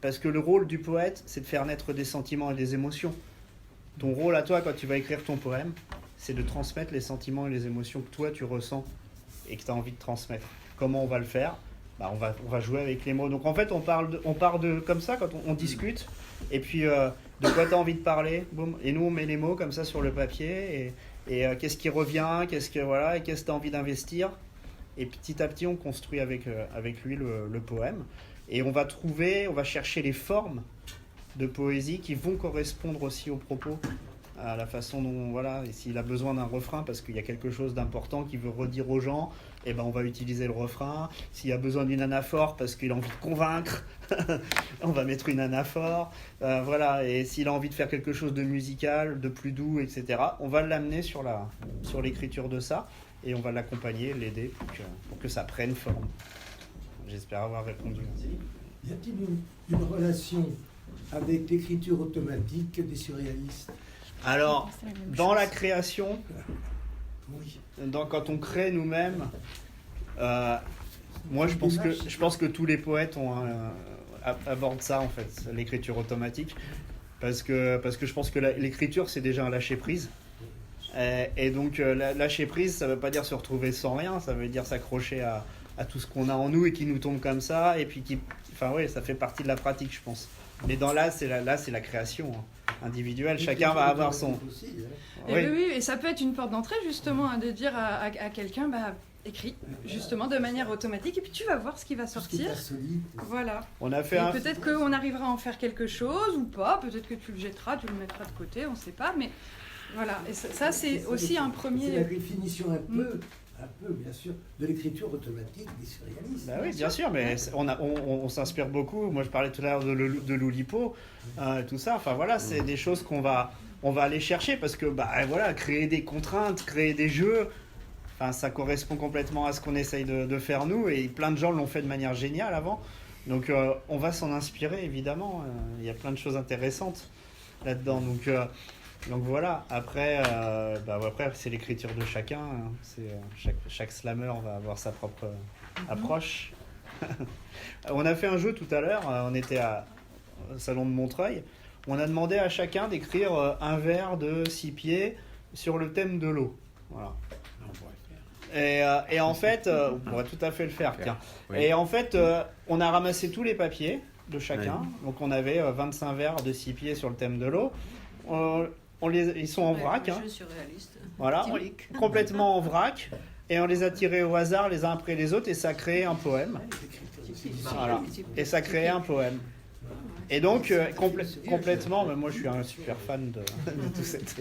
Parce que le rôle du poète, c'est de faire naître des sentiments et des émotions. Ton rôle à toi, quand tu vas écrire ton poème, c'est de transmettre les sentiments et les émotions que toi, tu ressens et que tu as envie de transmettre. Comment on va le faire ? On va jouer avec les mots. Donc en fait, on part de comme ça, quand on discute, et puis de quoi tu as envie de parler, boum, et nous on met les mots comme ça sur le papier, et qu'est-ce qui revient, et qu'est-ce que tu as envie d'investir, et petit à petit on construit avec lui le poème, et on va chercher les formes de poésie qui vont correspondre aussi aux propos, à la façon dont, voilà, et s'il a besoin d'un refrain parce qu'il y a quelque chose d'important qu'il veut redire aux gens, et ben on va utiliser le refrain. S'il a besoin d'une anaphore parce qu'il a envie de convaincre, on va mettre une anaphore. Voilà, et s'il a envie de faire quelque chose de musical, de plus doux, etc., on va l'amener sur l'écriture de ça, et on va l'accompagner, l'aider pour que ça prenne forme. J'espère avoir répondu. Y a-t-il une relation avec l'écriture automatique des surréalistes? Alors, C'est la même dans chose. la création, Oui. quand on crée nous-mêmes, moi je pense que tous les poètes abordent ça en fait, l'écriture automatique, parce que je pense que l'écriture c'est déjà un lâcher prise. Et donc lâcher prise, ça veut pas dire se retrouver sans rien, ça veut dire s'accrocher à tout ce qu'on a en nous et qui nous tombe comme ça, et puis ça fait partie de la pratique, je pense. Mais c'est la création individuelle. Chacun va avoir son. Aussi, hein. Et oui, et ça peut être une porte d'entrée justement, de dire à quelqu'un, écris justement de manière automatique, et puis tu vas voir ce qui va Tout ce qui est sortir. insolite. Voilà. On a fait Et un. peut-être qu'on arrivera à en faire quelque chose ou pas, peut-être que tu le jetteras, tu le mettras de côté, on ne sait pas, mais voilà. Et ça c'est aussi un C'est la premier. définition un peu, bien sûr, de l'écriture automatique des surréalistes. Bah oui, bien sûr, mais on s'inspire beaucoup. Moi, je parlais tout à l'heure de l'Oulipo, tout ça. Enfin voilà, c'est des choses on va aller chercher parce que voilà, créer des contraintes, créer des jeux, enfin ça correspond complètement à ce qu'on essaye de faire nous, et plein de gens l'ont fait de manière géniale avant. Donc on va s'en inspirer évidemment. Il y a plein de choses intéressantes là-dedans. Donc voilà, après c'est l'écriture de chacun, hein. Chaque slammer va avoir sa propre approche. On a fait un jeu tout à l'heure, on était au salon de Montreuil, on a demandé à chacun d'écrire un vers de 6 pieds sur le thème de l'eau. Voilà. Et en fait, on pourrait tout à fait le faire, tiens. Oui. Et en fait, on a ramassé tous les papiers de chacun, donc on avait 25 vers de 6 pieds sur le thème de l'eau. Ils sont en vrac, hein. Voilà, complètement en vrac, et on les a tirés au hasard les uns après les autres, et ça a créé un poème. Voilà. Et ça a créé un poème. Et donc, complètement, mais moi je suis un super fan de toute cette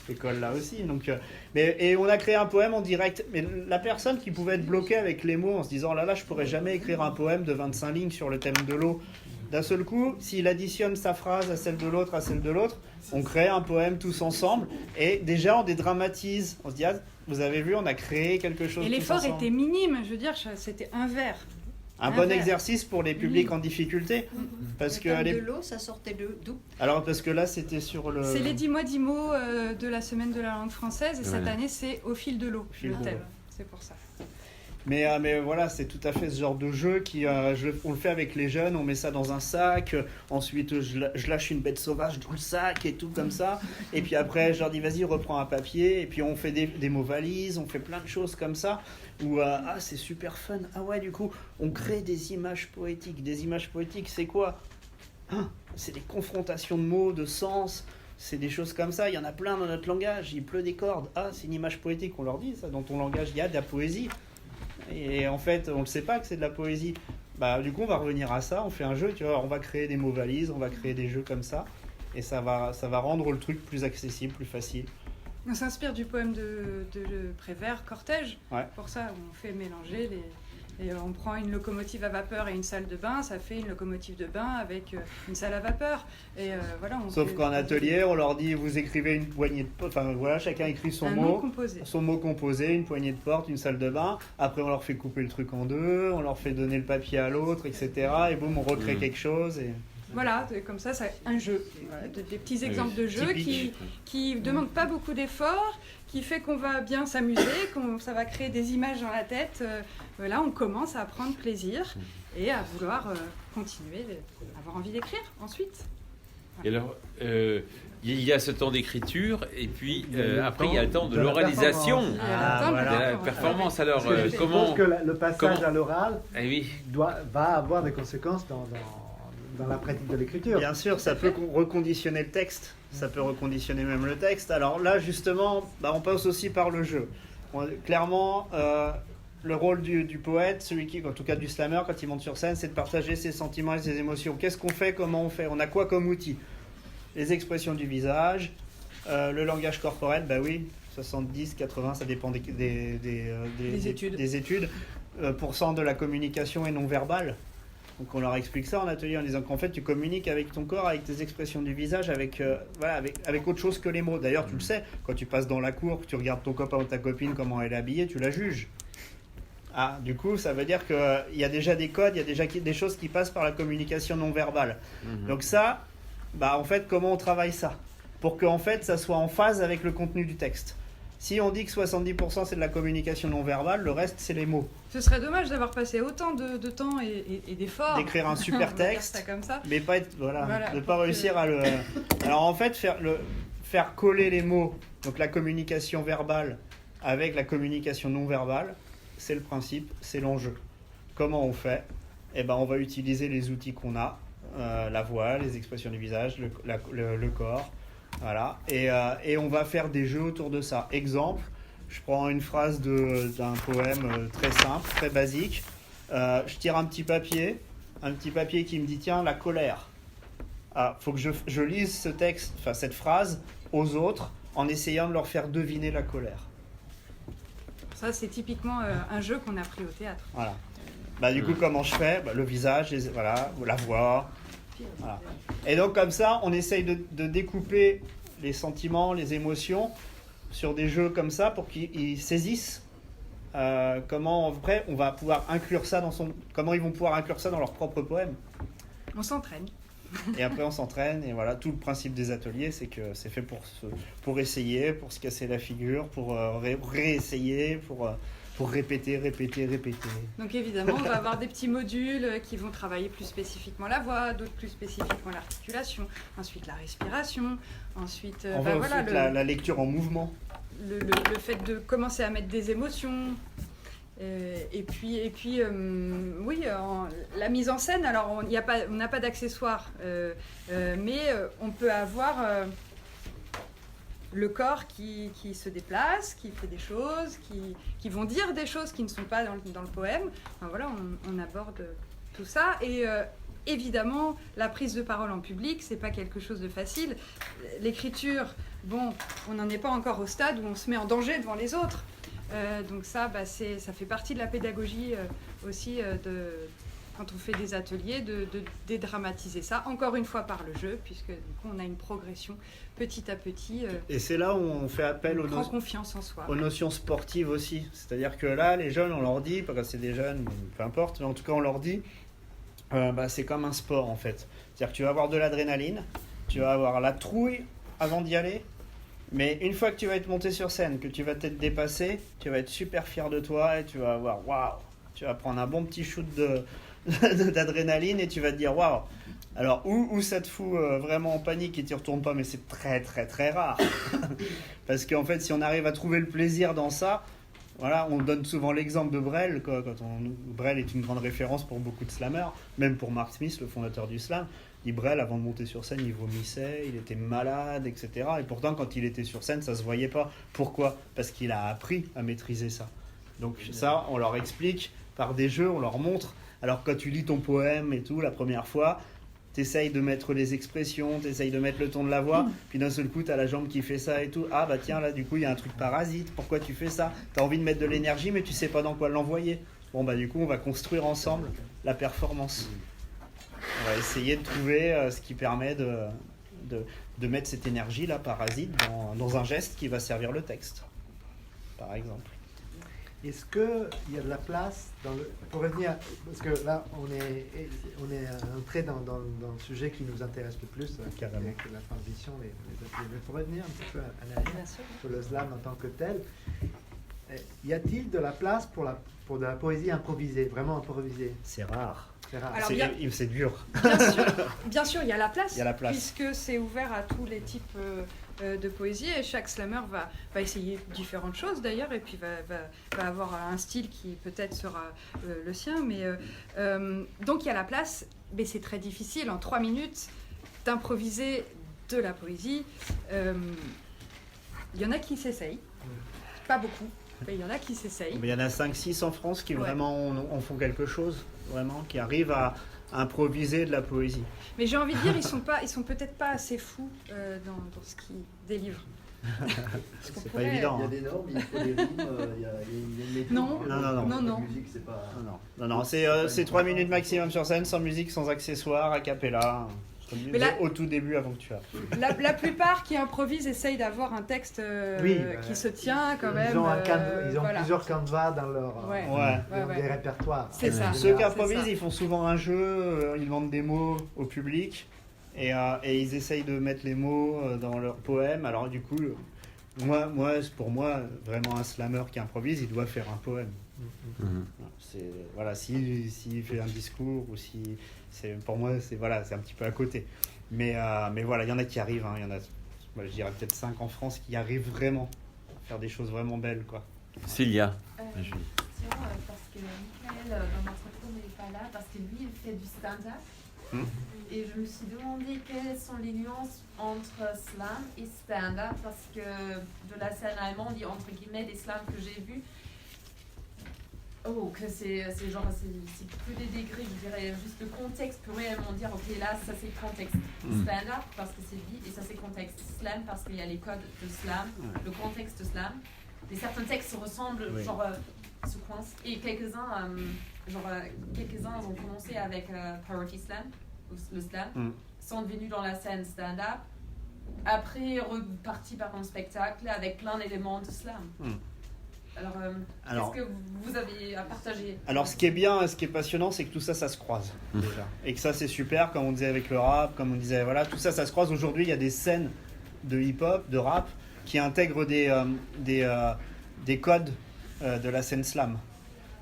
école-là aussi. Donc, et on a créé un poème en direct. Mais la personne qui pouvait être bloquée avec les mots en se disant là, je pourrais jamais écrire un poème de 25 lignes sur le thème de l'eau. D'un seul coup, s'il additionne sa phrase à celle de l'autre, on crée un poème tous ensemble. Et déjà, on dédramatise. On se dit, vous avez vu, on a créé quelque chose. Et l'effort était minime, je veux dire, c'était un vers. Un bon exercice pour les publics en difficulté. Parce que de l'eau, ça sortait d'où? Alors, parce que là, c'était sur le. C'est les 10 mots de la semaine de la langue française, et cette année, c'est au fil de l'eau, le thème. C'est pour ça. Mais voilà, c'est tout à fait ce genre de jeu on le fait avec les jeunes, on met ça dans un sac, ensuite je lâche une bête sauvage dans le sac et tout comme ça, et puis après je leur dis vas-y reprends un papier, et puis on fait des mots valises, on fait plein de choses comme ça, où c'est super fun, du coup on crée des images poétiques. Des images poétiques, c'est quoi? C'est des confrontations de mots, de sens. C'est des choses comme ça, il y en a plein dans notre langage, il pleut des cordes, c'est une image poétique, on leur dit ça, dans ton langage il y a de la poésie. Et en fait, on ne sait pas que c'est de la poésie. Du coup, on va revenir à ça, on fait un jeu, tu vois, on va créer des mots valises, on va créer des jeux comme ça, et ça va rendre le truc plus accessible, plus facile. On s'inspire du poème de Prévert, Cortège. Ouais. Pour ça, on fait mélanger et on prend une locomotive à vapeur et une salle de bain, ça fait une locomotive de bain avec une salle à vapeur. Et voilà. Sauf qu'en atelier, on leur dit, vous écrivez une poignée de porte, enfin voilà, chacun écrit son mot composé, une poignée de porte, une salle de bain. Après, on leur fait couper le truc en deux, on leur fait donner le papier à l'autre, etc. Et boum, on recrée quelque chose. Et... Voilà, comme ça, c'est un jeu. Des petits exemples de jeux qui ne demandent pas beaucoup d'efforts, qui fait qu'on va bien s'amuser, ça va créer des images dans la tête. Voilà, on commence à prendre plaisir et à vouloir continuer, avoir envie d'écrire ensuite. Et alors, il y a ce temps d'écriture, et puis après, il y a le temps de l'oralisation, de la performance. Alors, Je pense que le passage à l'oral va avoir des conséquences dans la pratique de l'écriture. Bien sûr, ça peut reconditionner le texte, ça peut reconditionner même le texte. Alors là, justement, on passe aussi par le jeu. Clairement, le rôle du poète, celui qui, en tout cas du slammer, quand il monte sur scène, c'est de partager ses sentiments et ses émotions. Qu'est-ce qu'on fait? Comment on fait? On a quoi comme outil? Les expressions du visage, le langage corporel, bah oui, 70, 80, ça dépend des études. Pourcent de la communication est non verbale. Donc on leur explique ça en atelier en disant qu'en fait tu communiques avec ton corps, avec tes expressions du visage, avec autre chose que les mots. D'ailleurs tu le sais, quand tu passes dans la cour, que tu regardes ton copain ou ta copine, comment elle est habillée, tu la juges. Ah, du coup ça veut dire qu'il y a déjà des codes, il y a déjà des choses qui passent par la communication non verbale. Donc ça, en fait comment on travaille ça? Pour qu'en fait ça soit en phase avec le contenu du texte. Si on dit que 70% c'est de la communication non verbale, le reste c'est les mots. Ce serait dommage d'avoir passé autant de temps et d'efforts. D'écrire un super texte, comme ça. mais de pas réussir à le... Alors en fait, faire coller les mots, donc la communication verbale avec la communication non verbale, c'est le principe, c'est l'enjeu. Comment on fait? On va utiliser les outils qu'on a, la voix, les expressions du visage, le corps. Voilà, et on va faire des jeux autour de ça. Exemple, je prends une phrase d'un poème très simple, très basique. Je tire un petit papier qui me dit tiens, la colère. Faut que je lise ce texte, cette phrase aux autres en essayant de leur faire deviner la colère. Ça, c'est typiquement un jeu qu'on a pris au théâtre. Voilà. Du coup, comment je fais? Le visage, la voix. Voilà. Et donc comme ça, on essaye de découper les sentiments, les émotions sur des jeux comme ça pour qu'ils saisissent comment après on va pouvoir inclure ça comment ils vont pouvoir inclure ça dans leur propre poème. On s'entraîne. Et après on s'entraîne et voilà, tout le principe des ateliers c'est que c'est fait pour essayer, pour se casser la figure, pour réessayer, pour répéter. Donc évidemment, on va avoir des petits modules qui vont travailler plus spécifiquement la voix, d'autres plus spécifiquement l'articulation, ensuite la respiration, ensuite la lecture en mouvement. Le fait de commencer à mettre des émotions. Et puis la mise en scène, alors on n'a pas d'accessoires, mais on peut avoir... le corps qui se déplace, qui fait des choses, qui vont dire des choses qui ne sont pas dans le poème. Enfin, voilà, on aborde tout ça. Et évidemment, la prise de parole en public, c'est pas quelque chose de facile. L'écriture, on n'en est pas encore au stade où on se met en danger devant les autres. Donc ça, ça fait partie de la pédagogie aussi quand on fait des ateliers, de dédramatiser ça, encore une fois par le jeu, puisque du coup on a une progression petit à petit. Et c'est là où on fait appel confiance en soi. Aux notions sportives aussi. C'est-à-dire que là, les jeunes, on leur dit, parce que c'est des jeunes, peu importe, mais en tout cas on leur dit, c'est comme un sport en fait. C'est-à-dire que tu vas avoir de l'adrénaline, tu vas avoir la trouille avant d'y aller, mais une fois que tu vas être monté sur scène, que tu vas t'être dépassé, tu vas être super fier de toi et tu vas avoir waouh, tu vas prendre un bon petit shoot d'adrénaline et tu vas te dire waouh. Alors où ça te fout vraiment en panique et tu retournes pas, mais c'est très très très rare. Parce qu'en fait si on arrive à trouver le plaisir dans ça, voilà, on donne souvent l'exemple de Brel, Brel est une grande référence pour beaucoup de slammers, même pour Mark Smith, le fondateur du slam. Brel, avant de monter sur scène, il vomissait, il était malade, etc. Et pourtant quand il était sur scène, ça se voyait pas. Pourquoi? Parce qu'il a appris à maîtriser ça. Donc ça, on leur explique par des jeux, on leur montre. Alors quand tu lis ton poème et tout, la première fois, t'essayes de mettre les expressions, t'essayes de mettre le ton de la voix, puis d'un seul coup, t'as la jambe qui fait ça et tout. Ah bah tiens, là du coup, il y a un truc parasite, pourquoi tu fais ça? T'as envie de mettre de l'énergie, mais tu sais pas dans quoi l'envoyer. Bon bah du coup, on va construire ensemble la performance. On va essayer de trouver ce qui permet de mettre cette énergie-là, parasite, dans un geste qui va servir le texte, par exemple. Est-ce qu'il y a de la place pour revenir, parce que là on est entré dans le sujet qui nous intéresse le plus, avec la transition, les ateliers. Mais pour revenir un petit peu à la sur le slam en tant que tel, y a-t-il de la place pour de la poésie improvisée, vraiment improvisée? C'est rare. Alors, c'est dur. Bien sûr, il y a la place, puisque c'est ouvert à tous les types de poésie et chaque slammer va essayer différentes choses d'ailleurs et puis va avoir un style qui peut-être sera le sien. Mais donc il y a la place, mais c'est très difficile en 3 minutes d'improviser de la poésie. Il y en a qui s'essayent, pas beaucoup. Il y en a qui s'essayent. Il y en a 5-6 en France qui Ouais. vraiment en font quelque chose, vraiment, qui arrivent à improviser de la poésie. Mais j'ai envie de dire, ils sont peut-être pas assez fous dans ce qu'ils délivrent. Parce qu'on C'est pas pourrait- évident. Il y a hein. des normes, il faut des rimes, il y a une méthode. Non. Non. La musique, c'est pas. Non, c'est 3 minutes maximum sur scène, sans musique, sans accessoires, a cappella. Mais là- Au tout début, avant que tu arrives. La plupart qui improvisent essayent d'avoir un texte Oui, qui se tient quand même. Ils ont voilà. plusieurs canevas dans leur Ouais. Ouais. Ouais. des répertoires. C'est ça. Ceux qui c'est improvisent, ça. ils font souvent un jeu, ils demandent des mots au public et ils essayent de mettre les mots dans leurs poèmes. Alors du coup, pour moi, vraiment un slammer qui improvise, il doit faire un poème. Voilà, s'il fait un discours ou si pour moi c'est un petit peu à côté. Mais voilà, il y en a qui arrivent. Il y en a, je dirais peut-être 5 en France qui arrivent vraiment à faire des choses vraiment belles, quoi. Cilia. C'est vrai, parce que Michael, dans notre cours, n'est pas là, parce que lui, il fait du stand-up. Et je me suis demandé quelles sont les nuances entre slam et stand-up, parce que de la scène allemande, il y a entre guillemets des slams que j'ai vus. Que c'est plus des degrés, je dirais juste le contexte peut réellement dire, ok, là, ça c'est contexte stand-up parce que c'est beat, et ça c'est contexte slam parce qu'il y a les codes de slam, le contexte slam. Et certains textes se ressemblent, se coincent, et quelques-uns ont commencé avec Parody Slam, le slam, sont devenus dans la scène stand-up, après repartis par un spectacle avec plein d'éléments de slam. Alors, qu'est-ce que vous avez à partager? Alors, ce qui est bien, ce qui est passionnant, c'est que tout ça, ça se croise déjà. Et que ça, c'est super, comme on disait avec le rap, comme on disait, voilà, tout ça, ça se croise. Aujourd'hui, il y a des scènes de hip-hop, de rap, qui intègrent des codes de la scène slam,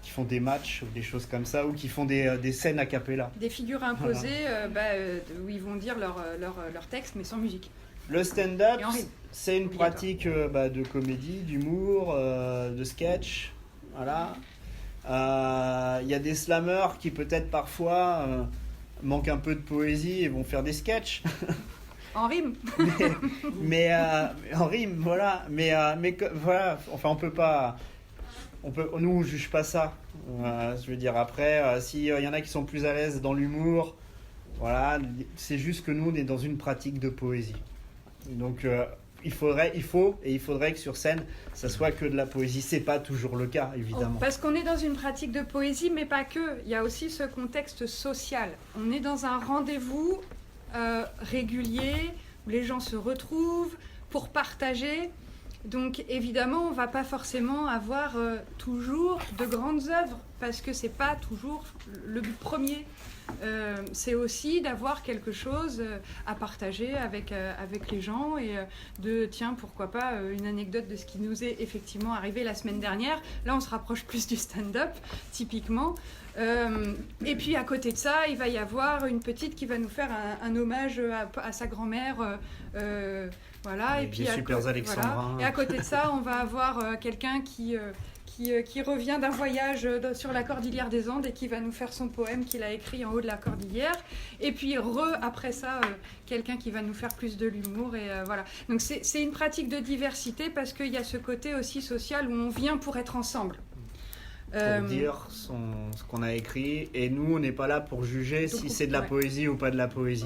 qui font des matchs ou des choses comme ça, ou qui font des scènes a cappella. Des figures imposées où ils vont dire leur texte, mais sans musique. Le stand-up, Et en rime. c'est une Obligatoire. pratique de comédie, d'humour, de sketch. Voilà. Il y a des slammers qui peut-être parfois manquent un peu de poésie et vont faire des sketchs. En rime. mais en rime, voilà. Voilà. Enfin, nous, on juge pas ça. Je veux dire, après, s'il y en a qui sont plus à l'aise dans l'humour, voilà, c'est juste que nous, on est dans une pratique de poésie. Donc, il faudrait que sur scène, ça soit que de la poésie. C'est pas toujours le cas, évidemment. Parce qu'on est dans une pratique de poésie, mais pas que. Il y a aussi ce contexte social. On est dans un rendez-vous régulier où les gens se retrouvent pour partager. Donc évidemment, on ne va pas forcément avoir toujours de grandes œuvres parce que c'est pas toujours le but premier. C'est aussi d'avoir quelque chose à partager avec les gens et tiens, pourquoi pas une anecdote de ce qui nous est effectivement arrivé la semaine dernière. Là, on se rapproche plus du stand-up, typiquement. Et puis à côté de ça, il va y avoir une petite qui va nous faire un hommage à sa grand-mère. Voilà. Avec Et puis des super alexandrins. voilà. Et à côté de ça, on va avoir quelqu'un qui revient d'un voyage sur la cordillère des Andes et qui va nous faire son poème qu'il a écrit en haut de la cordillère. Et puis après ça, quelqu'un qui va nous faire plus de l'humour. Et voilà. Donc c'est une pratique de diversité parce qu'il y a ce côté aussi social où on vient pour être ensemble. Pour dire ce qu'on a écrit. Et nous, on n'est pas là pour juger si c'est de la poésie ou pas de la poésie.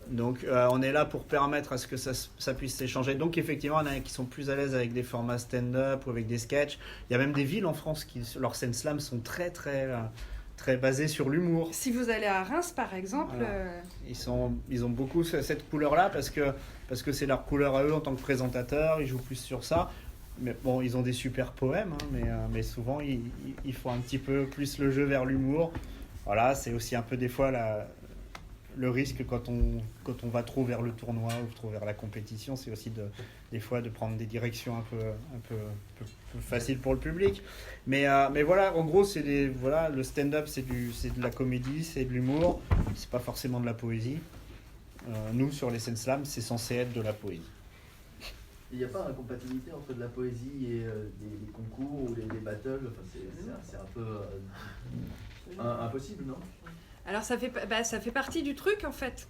Donc on est là pour permettre à ce que ça puisse s'échanger. Donc effectivement, il y en a qui sont plus à l'aise avec des formats stand-up ou avec des sketchs. Il y a même des villes en France qui, leurs scènes slam sont très très très basées sur l'humour. Si vous allez à Reims par exemple, voilà. Ils ont beaucoup cette couleur-là parce que c'est leur couleur à eux en tant que présentateurs. Ils jouent plus sur ça. Mais bon, ils ont des super poèmes, hein, mais souvent ils font un petit peu plus le jeu vers l'humour. Voilà, c'est aussi un peu des fois le risque quand on va trop vers le tournoi ou trop vers la compétition, c'est aussi des fois de prendre des directions un peu faciles pour le public. Mais voilà, en gros, le stand-up, c'est de la comédie, c'est de l'humour, c'est pas forcément de la poésie. Nous, sur les scènes slam, c'est censé être de la poésie. Il n'y a pas incompatibilité entre de la poésie et des concours ou des battles, enfin, c'est un peu impossible, non? Alors ça fait partie du truc en fait,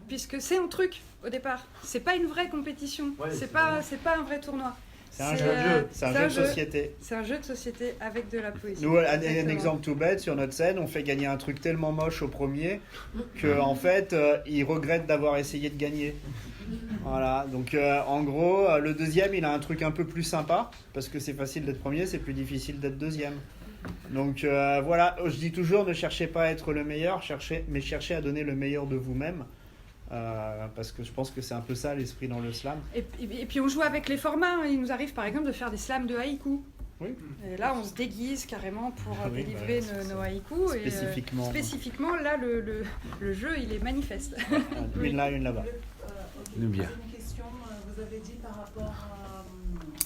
puisque c'est un truc au départ. C'est pas une vraie compétition, c'est pas un vrai tournoi. C'est un jeu de société. C'est un jeu de société avec de la poésie. Nous, un exemple tout bête, sur notre scène, on fait gagner un truc tellement moche au premier que en fait, il regrette d'avoir essayé de gagner. Voilà, donc en gros, le deuxième, il a un truc un peu plus sympa, parce que c'est facile d'être premier, c'est plus difficile d'être deuxième. Donc voilà, je dis toujours, ne cherchez pas à être le meilleur, mais cherchez à donner le meilleur de vous-même. Parce que je pense que c'est un peu ça l'esprit dans le slam. Et puis on joue avec les formats, hein. Il nous arrive par exemple de faire des slams de haïku. Oui. Et là on se déguise carrément pour délivrer nos haïkus. Spécifiquement. Et, spécifiquement, là le jeu il est manifeste. Une là, une là-bas. Nous bien. Une question, vous avez dit par rapport à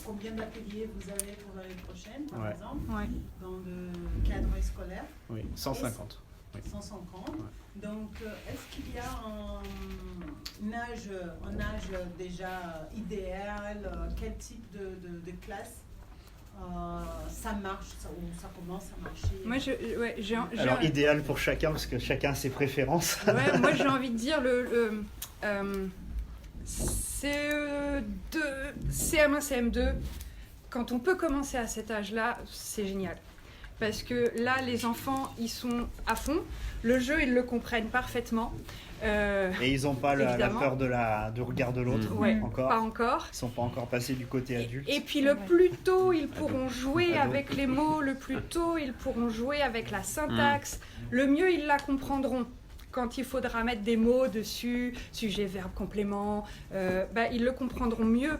combien d'ateliers vous avez pour l'année prochaine, par exemple, dans le cadre scolaire. Oui, 150. 150. Donc, est-ce qu'il y a un âge déjà idéal? Quel type de classe ça marche ou ça commence à marcher? Moi, Alors, idéal pour chacun, parce que chacun a ses préférences. Moi, j'ai envie de dire CE2, CM1, CM2, quand on peut commencer à cet âge-là, c'est génial. Parce que là, les enfants, ils sont à fond. Le jeu, ils le comprennent parfaitement. Et ils n'ont pas la peur du regard de l'autre. Encore. Pas encore. Ils ne sont pas encore passés du côté adulte. Et puis le plus tôt ils pourront jouer avec les mots, le plus tôt ils pourront jouer avec la syntaxe, le mieux ils la comprendront. Quand il faudra mettre des mots dessus, sujet, verbe, complément, ils le comprendront mieux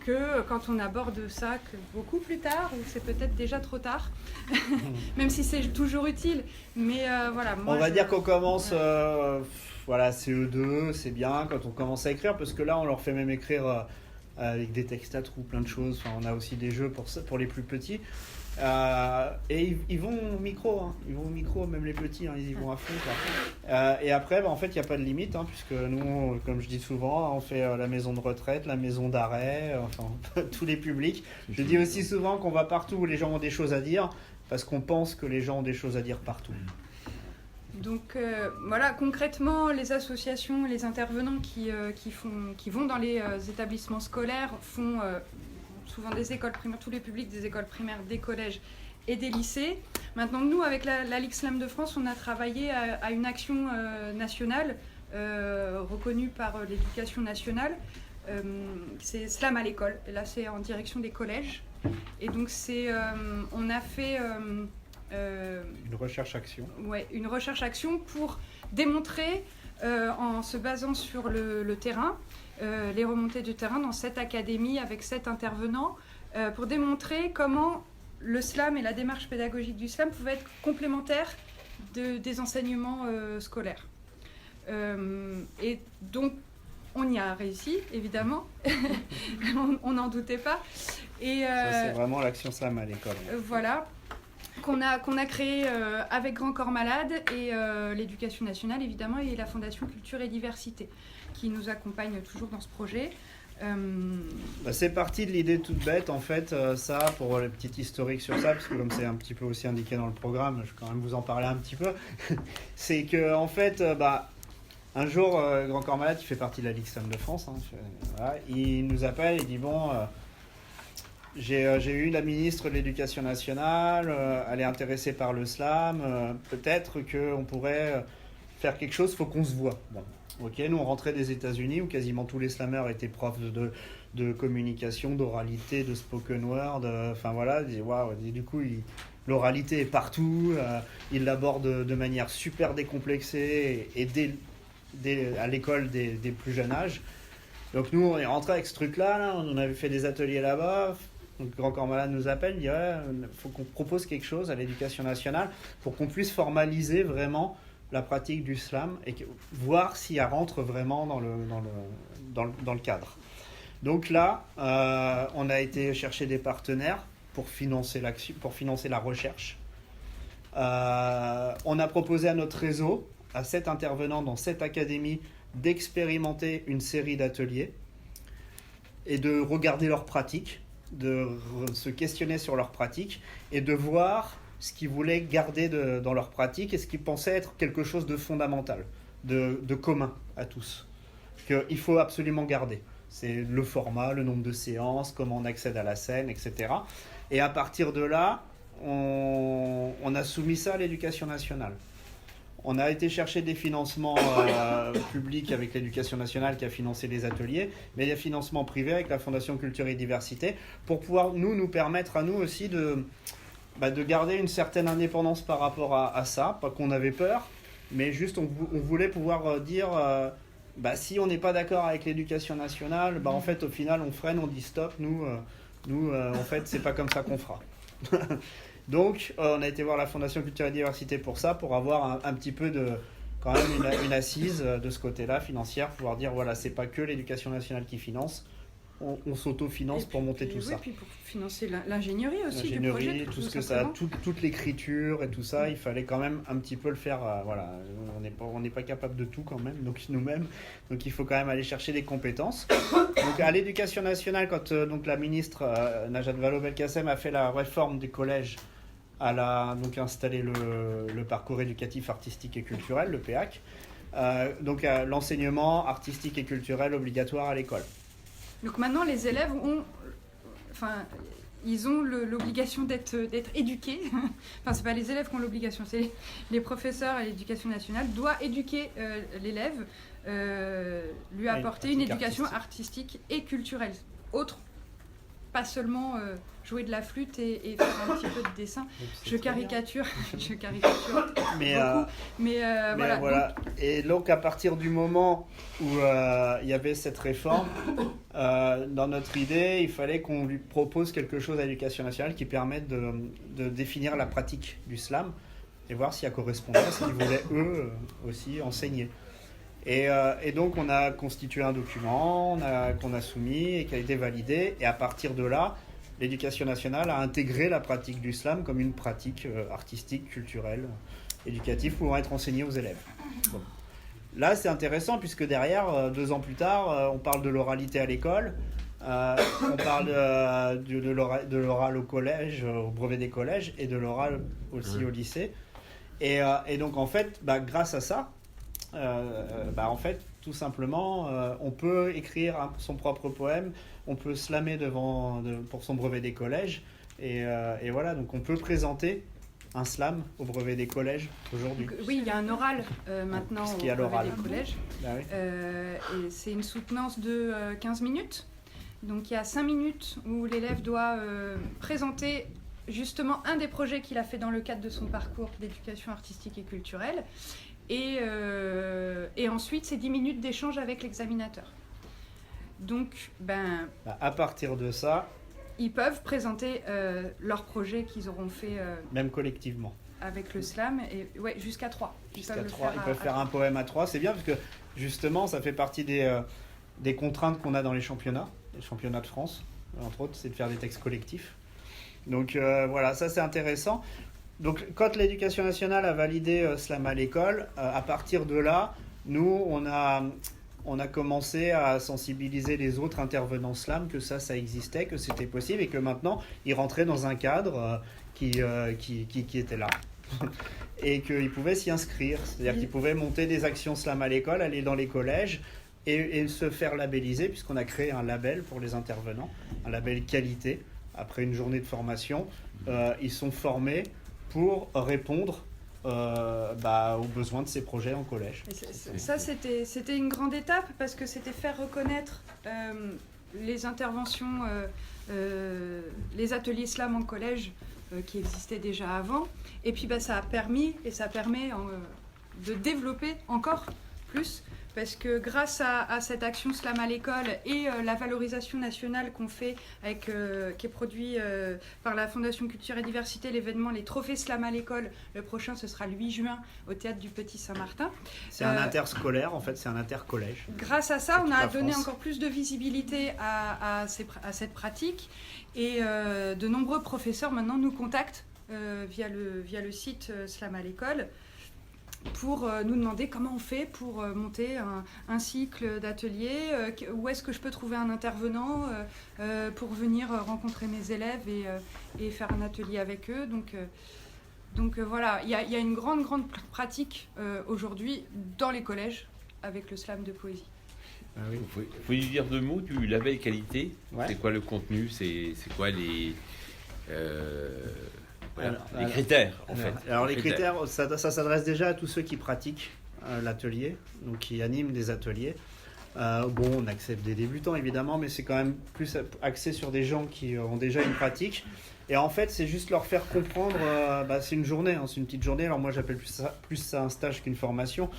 que quand on aborde ça que beaucoup plus tard, ou c'est peut-être déjà trop tard, même si c'est toujours utile. Mais voilà. On va dire qu'on commence, CE2, c'est bien quand on commence à écrire, parce que là on leur fait même écrire avec des textes à trous, plein de choses. Enfin, on a aussi des jeux pour les plus petits. Et ils vont au micro, même les petits, ils y vont à fond. Et après, en fait, il n'y a pas de limite, puisque nous, comme je dis souvent, on fait la maison de retraite, la maison d'arrêt, tous les publics. Je dis aussi souvent qu'on va partout où les gens ont des choses à dire, parce qu'on pense que les gens ont des choses à dire partout. Donc voilà, concrètement, les associations, les intervenants qui vont dans les établissements scolaires font souvent des écoles primaires, tous les publics des écoles primaires, des collèges et des lycées. Maintenant, nous, avec la Ligue Slam de France, on a travaillé à une action nationale reconnue par l'éducation nationale. C'est Slam à l'école. Et là, c'est en direction des collèges. Et donc, on a fait... une recherche-action. Ouais, une recherche-action pour démontrer, en se basant sur le terrain, les remontées du terrain dans cette académie avec 7 intervenants, pour démontrer comment le slam et la démarche pédagogique du slam pouvaient être complémentaires des enseignements scolaires. Et donc, on y a réussi, évidemment. On n'en doutait pas. Et, ça, c'est vraiment l'action slam à l'école. Voilà. Qu'on a créé avec Grand Corps Malade et l'Éducation nationale, évidemment, et la Fondation Culture et Diversité, qui nous accompagne toujours dans ce projet. C'est parti de l'idée toute bête, en fait, ça, pour le petit historique sur ça, parce que comme c'est un petit peu aussi indiqué dans le programme, je vais quand même vous en parler un petit peu. C'est que, en fait, un jour, Grand Corps Malade, qui fait partie de la Ligue Slam de France, il nous appelle et dit j'ai eu la ministre de l'Éducation nationale, elle est intéressée par le slam, peut-être qu'on pourrait faire quelque chose, il faut qu'on se voit. Bon. Ok, nous on rentrait des États-Unis où quasiment tous les slammers étaient profs de communication, d'oralité, de spoken word, et du coup l'oralité est partout, ils l'abordent de manière super décomplexée et à l'école des plus jeunes âges. Donc nous on est rentré avec ce truc-là, on avait fait des ateliers là-bas. Donc, Grand Corps Malade nous appelle, il dit faut qu'on propose quelque chose à l'Éducation nationale pour qu'on puisse formaliser vraiment la pratique du slam et voir si elle rentre vraiment dans le cadre. Donc là, on a été chercher des partenaires pour financer la recherche. On a proposé à notre réseau, à 7 intervenants dans 7 académies, d'expérimenter une série d'ateliers et de regarder leurs pratiques, de se questionner sur leurs pratiques et de voir ce qu'ils voulaient garder dans leurs pratiques et ce qu'ils pensaient être quelque chose de fondamental, de commun à tous, qu'il faut absolument garder. C'est le format, le nombre de séances, comment on accède à la scène, etc. Et à partir de là, on a soumis ça à l'Éducation nationale. On a été chercher des financements publics avec l'Éducation nationale qui a financé les ateliers, mais des financements privés avec la Fondation Culture et Diversité pour pouvoir nous permettre à nous aussi de garder une certaine indépendance par rapport à ça. Pas qu'on avait peur, mais juste on voulait pouvoir dire si on n'est pas d'accord avec l'Éducation nationale, en fait au final on freine, on dit stop, nous en fait c'est pas comme ça qu'on fera. Donc, on a été voir la Fondation Culture et Diversité pour ça, pour avoir un petit peu quand même une assise de ce côté-là, financière, pouvoir dire, voilà, c'est pas que l'Éducation nationale qui finance, on s'autofinance pour monter tout ça. Et puis pour financer l'ingénierie aussi du projet. Tout ce que ça, toute l'écriture et tout ça, il fallait quand même un petit peu le faire, voilà, on n'est pas capable de tout quand même, donc nous-mêmes, donc il faut quand même aller chercher des compétences. Donc à l'Éducation nationale, quand donc la ministre Najat Vallaud-Belkacem a fait la réforme des collèges, elle a donc installé le parcours éducatif artistique et culturel, le PEAC, donc l'enseignement artistique et culturel obligatoire à l'école. Donc maintenant les élèves ils ont l'obligation d'être éduqués. Enfin, c'est pas les élèves qui ont l'obligation, c'est les professeurs et l'Éducation nationale doivent éduquer l'élève, lui apporter une éducation artistique et culturelle. Autre, pas seulement jouer de la flûte et faire un petit peu de dessin. Je caricature mais beaucoup. Mais voilà. Donc, et donc à partir du moment où il y avait cette réforme, dans notre idée, il fallait qu'on lui propose quelque chose à l'Éducation nationale qui permette de définir la pratique du slam et voir s'il y a correspondance, s'ils voulaient eux aussi enseigner. Et donc on a constitué un document qu'on a soumis et qui a été validé, et à partir de là, l'Éducation nationale a intégré la pratique du slam comme une pratique artistique, culturelle, éducative pouvant être enseignée aux élèves. Bon. Là c'est intéressant puisque derrière, 2 ans plus tard, on parle de l'oralité à l'école, on parle de l'oral au collège, au brevet des collèges, et de l'oral aussi au lycée. Et donc en fait, grâce à ça, en fait, tout simplement, on peut écrire son propre poème, on peut slammer pour son brevet des collèges, et voilà, donc on peut présenter un slam au brevet des collèges aujourd'hui. Oui, il y a un oral maintenant au brevet des collèges, et c'est une soutenance de 15 minutes, donc il y a 5 minutes où l'élève doit présenter justement un des projets qu'il a fait dans le cadre de son parcours d'éducation artistique et culturelle. Et ensuite, c'est 10 minutes d'échange avec l'examinateur. Donc, à partir de ça, ils peuvent présenter leur projet qu'ils auront fait... même collectivement. Avec le slam, et jusqu'à 3. Ils peuvent faire un poème à 3. C'est bien parce que, justement, ça fait partie des contraintes qu'on a dans les championnats de France, entre autres, c'est de faire des textes collectifs. Donc, voilà, ça c'est intéressant. Donc, quand l'Éducation nationale a validé slam à l'école, à partir de là, nous, on a commencé à sensibiliser les autres intervenants slam que ça existait, que c'était possible, et que maintenant, ils rentraient dans un cadre qui était là. Et qu'ils pouvaient s'y inscrire. C'est-à-dire qu'ils pouvaient monter des actions slam à l'école, aller dans les collèges, et se faire labelliser, puisqu'on a créé un label pour les intervenants, un label qualité. Après une journée de formation, ils sont formés pour répondre aux besoins de ces projets en collège. Ça, c'était une grande étape parce que c'était faire reconnaître les interventions, les ateliers slam en collège qui existaient déjà avant. Et puis ça a permis et ça permet de développer encore plus. Parce que grâce à cette action slam à l'école et la valorisation nationale qu'on fait, qui est produit par la Fondation Culture et Diversité, l'événement Les Trophées Slam à l'école, le prochain ce sera le 8 juin au Théâtre du Petit Saint-Martin. C'est un interscolaire, en fait, c'est un intercollège. Grâce à ça, on a donné encore plus de visibilité à cette pratique, et de nombreux professeurs maintenant nous contactent via le site Slam à l'école, pour nous demander comment on fait pour monter un cycle d'ateliers, où est-ce que je peux trouver un intervenant pour venir rencontrer mes élèves et faire un atelier avec eux. Donc voilà, il y a une grande pratique aujourd'hui dans les collèges avec le slam de poésie. Ah oui. Vous pouvez lui dire 2 mots du label qualité. Ouais. C'est quoi le contenu? C'est quoi les Alors, critères en fait? Alors les critères, ça s'adresse déjà à tous ceux qui pratiquent l'atelier, donc qui animent des ateliers. Bon, on accepte des débutants évidemment, mais c'est quand même plus axé sur des gens qui ont déjà une pratique. Et en fait, c'est juste leur faire comprendre, c'est une journée, hein, c'est une petite journée. Alors moi, j'appelle plus ça un stage qu'une formation,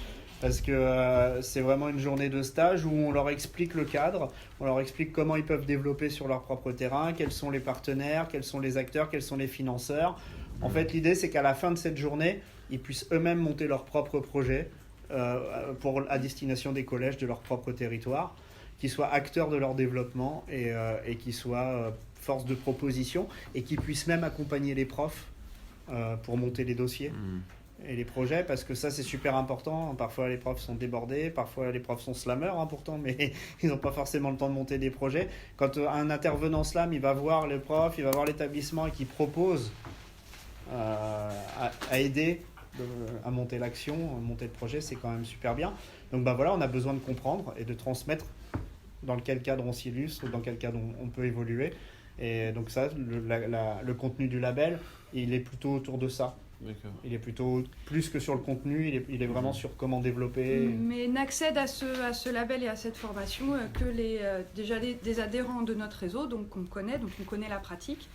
parce que c'est vraiment une journée de stage où on leur explique le cadre, on leur explique comment ils peuvent développer sur leur propre terrain, quels sont les partenaires, quels sont les acteurs, quels sont les financeurs. En fait, l'idée, c'est qu'à la fin de cette journée, ils puissent eux-mêmes monter leur propre projet à destination des collèges de leur propre territoire, qu'ils soient acteurs de leur développement et qu'ils soient force de proposition et qu'ils puissent même accompagner les profs pour monter les dossiers et les projets, parce que ça, c'est super important. Parfois, les profs sont débordés, parfois, les profs sont slammeurs, hein, pourtant, mais ils n'ont pas forcément le temps de monter des projets. Quand un intervenant slam, il va voir le prof, il va voir l'établissement et qu'il propose à aider à monter l'action, à monter le projet, c'est quand même super bien. Donc voilà, on a besoin de comprendre et de transmettre dans quel cadre on s'illustre, dans quel cadre on peut évoluer. Et donc ça, le contenu du label, il est plutôt autour de ça. D'accord. Il est plutôt plus que sur le contenu, il est vraiment sur comment développer. Mais n'accède à ce label et à cette formation que des adhérents de notre réseau, donc qu'on connaît, donc on connaît la pratique.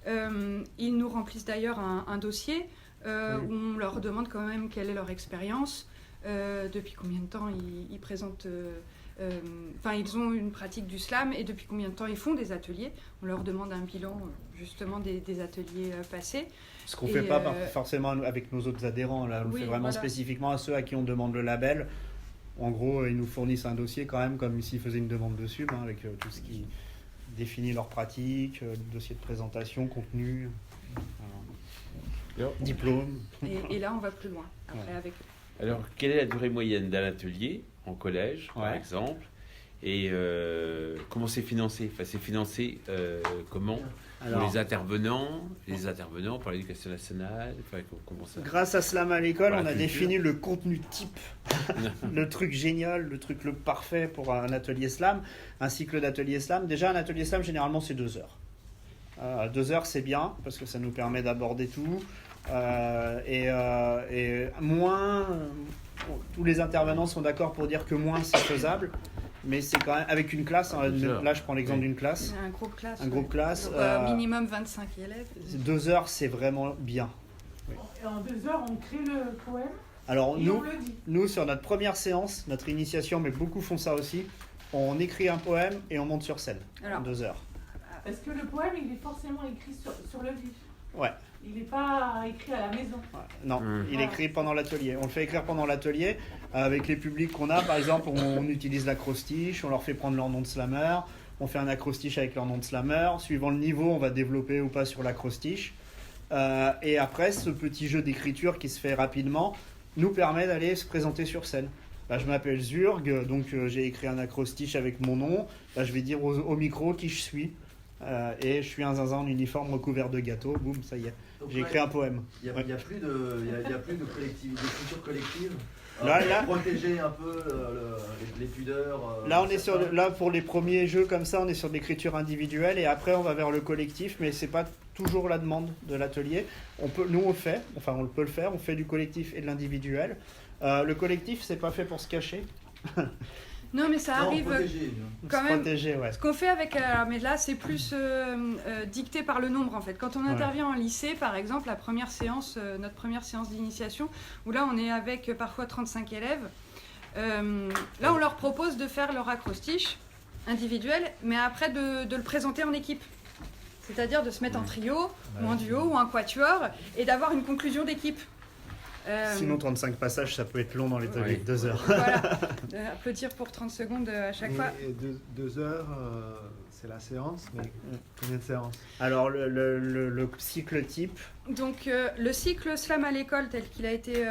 Ils nous remplissent d'ailleurs un dossier où on leur demande quand même quelle est leur expérience, depuis combien de temps ils présentent... ils ont une pratique du slam et depuis combien de temps ils font des ateliers. On leur demande un bilan justement des ateliers passés. Ce qu'on ne fait pas forcément avec nos autres adhérents, là, on le fait vraiment spécifiquement à ceux à qui on demande le label. En gros, ils nous fournissent un dossier quand même comme s'ils faisaient une demande de sub, hein, avec tout ce qui définit leur pratique, le dossier de présentation, contenu, diplôme. Et là, on va plus loin après avec eux. Alors, quelle est la durée moyenne d'un atelier en collège, par exemple, et comment c'est financé? Enfin, c'est financé comment? Pour les intervenants par l'éducation nationale, comment ça? Grâce à Slam à l'école, on a défini le contenu type, le truc génial, le truc le parfait pour un atelier slam, un cycle d'atelier slam. Déjà, un atelier slam, généralement, c'est 2 heures. 2 heures, c'est bien, parce que ça nous permet d'aborder tout. Tous les intervenants sont d'accord pour dire que moins, c'est faisable. Mais c'est quand même avec une classe, hein, là je prends l'exemple d'une classe. Un groupe classe. Un groupe classe. Minimum 25 élèves. 2 heures, c'est vraiment bien. Oui. Et en 2 heures, on crée le poème. Alors on nous, sur notre première séance, notre initiation, mais beaucoup font ça aussi, on écrit un poème et on monte sur scène en 2 heures. Est-ce que le poème, il est forcément écrit sur le vif? Ouais. Il n'est pas écrit à la maison. Non, il est écrit pendant l'atelier. On le fait écrire pendant l'atelier. Avec les publics qu'on a, par exemple, on utilise l'acrostiche, on leur fait prendre leur nom de slammer, on fait un acrostiche avec leur nom de slammer. Suivant le niveau, on va développer ou pas sur l'acrostiche. Et après, ce petit jeu d'écriture qui se fait rapidement nous permet d'aller se présenter sur scène. Je m'appelle Zurg, donc j'ai écrit un acrostiche avec mon nom. Je vais dire au micro qui je suis. Et je suis un zinzin en uniforme recouvert de gâteaux. Boum, ça y est. J'ai écrit un poème. Il n'y a plus de d'écriture collective. Là, protéger un peu les pudeurs. Là, on est là pour les premiers jeux comme ça, on est sur de l'écriture individuelle et après on va vers le collectif, mais c'est pas toujours la demande de l'atelier. Nous on le fait, on peut le faire, on fait du collectif et de l'individuel. Le collectif, c'est pas fait pour se cacher. Non, mais ça arrive quand même. Ouais. Ce qu'on fait avec, mais là, c'est plus dicté par le nombre en fait. Quand on intervient en lycée, par exemple, notre première séance d'initiation, où là, on est avec parfois 35 élèves. Là, on leur propose de faire leur acrostiche individuel, mais après de le présenter en équipe. C'est-à-dire de se mettre en trio, ou en duo, ou en quatuor, et d'avoir une conclusion d'équipe. Sinon, 35 passages, ça peut être long dans les ateliers de 2 heures. Voilà, applaudir pour 30 secondes à chaque fois. Et 2 heures, c'est la séance, mais combien de séances? Alors, le cycle type. Donc, le cycle Slam à l'école, tel qu'il a été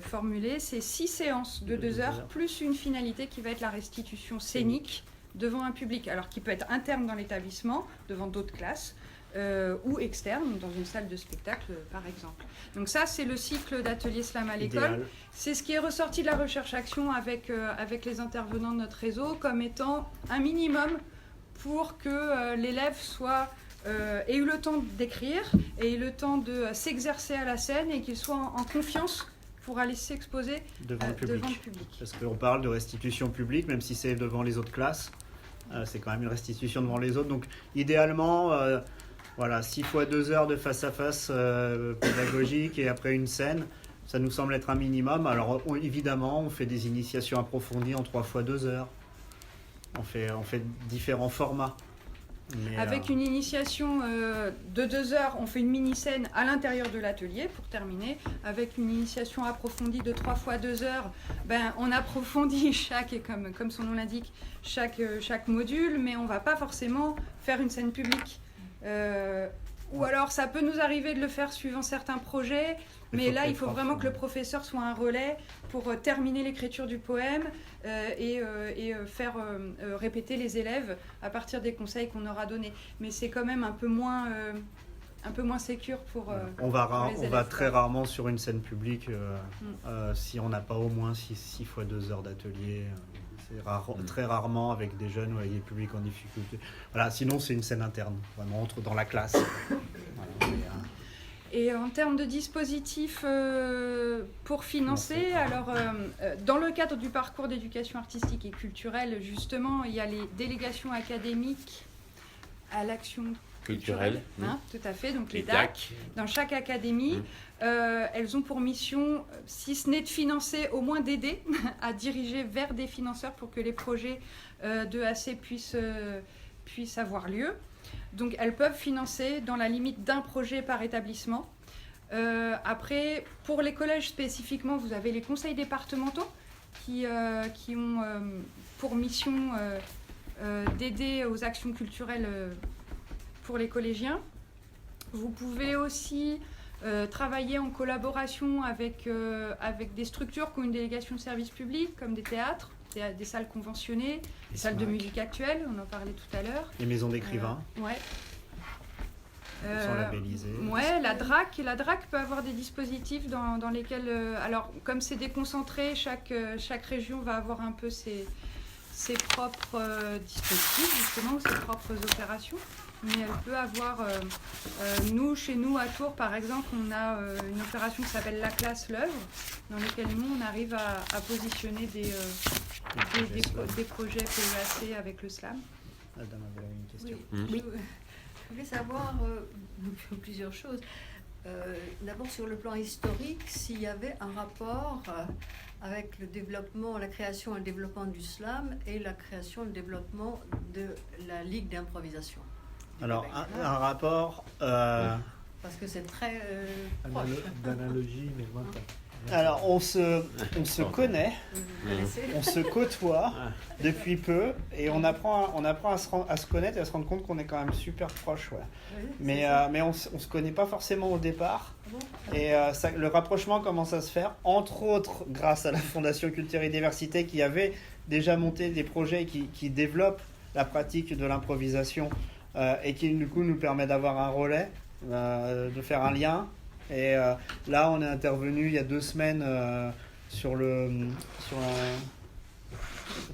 formulé, c'est 6 séances de 2 heures, plus une finalité qui va être la restitution scénique devant un public, alors qui peut être interne dans l'établissement, devant d'autres classes, ou externe, dans une salle de spectacle par exemple. Donc ça, c'est le cycle d'atelier slam à l'école. Idéal. C'est ce qui est ressorti de la recherche-action avec les intervenants de notre réseau comme étant un minimum pour que l'élève ait eu le temps d'écrire, ait eu le temps de s'exercer à la scène et qu'il soit en confiance pour aller s'exposer Devant le public. devant le public. Parce qu'on parle de restitution publique, même si c'est devant les autres classes, c'est quand même une restitution devant les autres. Donc idéalement, 6 fois 2 heures de face-à-face pédagogique et après une scène, ça nous semble être un minimum. Alors évidemment, on fait des initiations approfondies en 3 fois 2 heures. On fait différents formats. Mais, Avec une initiation de 2 heures, on fait une mini-scène à l'intérieur de l'atelier pour terminer. Avec une initiation approfondie de 3 fois 2 heures, on approfondit comme son nom l'indique, chaque module, mais on ne va pas forcément faire une scène publique. Ou alors ça peut nous arriver de le faire suivant certains projets, mais là il faut vraiment que le professeur soit un relais pour terminer l'écriture du poème et faire répéter les élèves à partir des conseils qu'on aura donnés. Mais c'est quand même un peu moins sécure pour on va très rarement sur une scène publique si on n'a pas au moins 6 fois 2 heures d'atelier. C'est très rarement avec des jeunes ou avec des publics en difficulté. Voilà, sinon c'est une scène interne, vraiment entre dans la classe. Voilà, Et en termes de dispositifs pour financer, alors dans le cadre du parcours d'éducation artistique et culturelle, justement, il y a les délégations académiques à l'action culturelle, tout à fait, donc les DAC, dans chaque académie. Elles ont pour mission, si ce n'est de financer, au moins d'aider à diriger vers des financeurs pour que les projets de AC puissent avoir lieu. Donc elles peuvent financer dans la limite d'un projet par établissement. Après, pour les collèges spécifiquement, vous avez les conseils départementaux qui ont pour mission d'aider aux actions culturelles pour les collégiens. Vous pouvez aussi travailler en collaboration avec des structures qui ont une délégation de service public, comme des théâtres, des salles conventionnées, des salles de musique actuelle, on en parlait tout à l'heure. Les maisons d'écrivains. Sont labellisées. La DRAC peut avoir des dispositifs dans lesquels, alors comme c'est déconcentré, chaque région va avoir un peu ses propres dispositifs, justement, ses propres opérations. Mais elle peut avoir, chez nous à Tours par exemple, on a une opération qui s'appelle La Classe l'œuvre, dans laquelle nous on arrive à positionner des projets PEAC avec le slam. Madame avait une question. Oui. Je voulais savoir plusieurs choses. D'abord sur le plan historique, s'il y avait un rapport avec le développement, la création et le développement du slam et la création et le développement de la Ligue d'improvisation. Alors, un rapport... Parce que c'est très proche. D'analogie, mais moi... Alors, on se connaît, on se côtoie depuis peu, et on apprend à se connaître et à se rendre compte qu'on est quand même super proches. Ouais. Mais on se connaît pas forcément au départ. Et le rapprochement commence à se faire, entre autres grâce à la Fondation Culture et Diversité qui avait déjà monté des projets qui développent la pratique de l'improvisation et qui du coup nous permet d'avoir un relais, de faire un lien. Et là on est intervenu il y a 2 semaines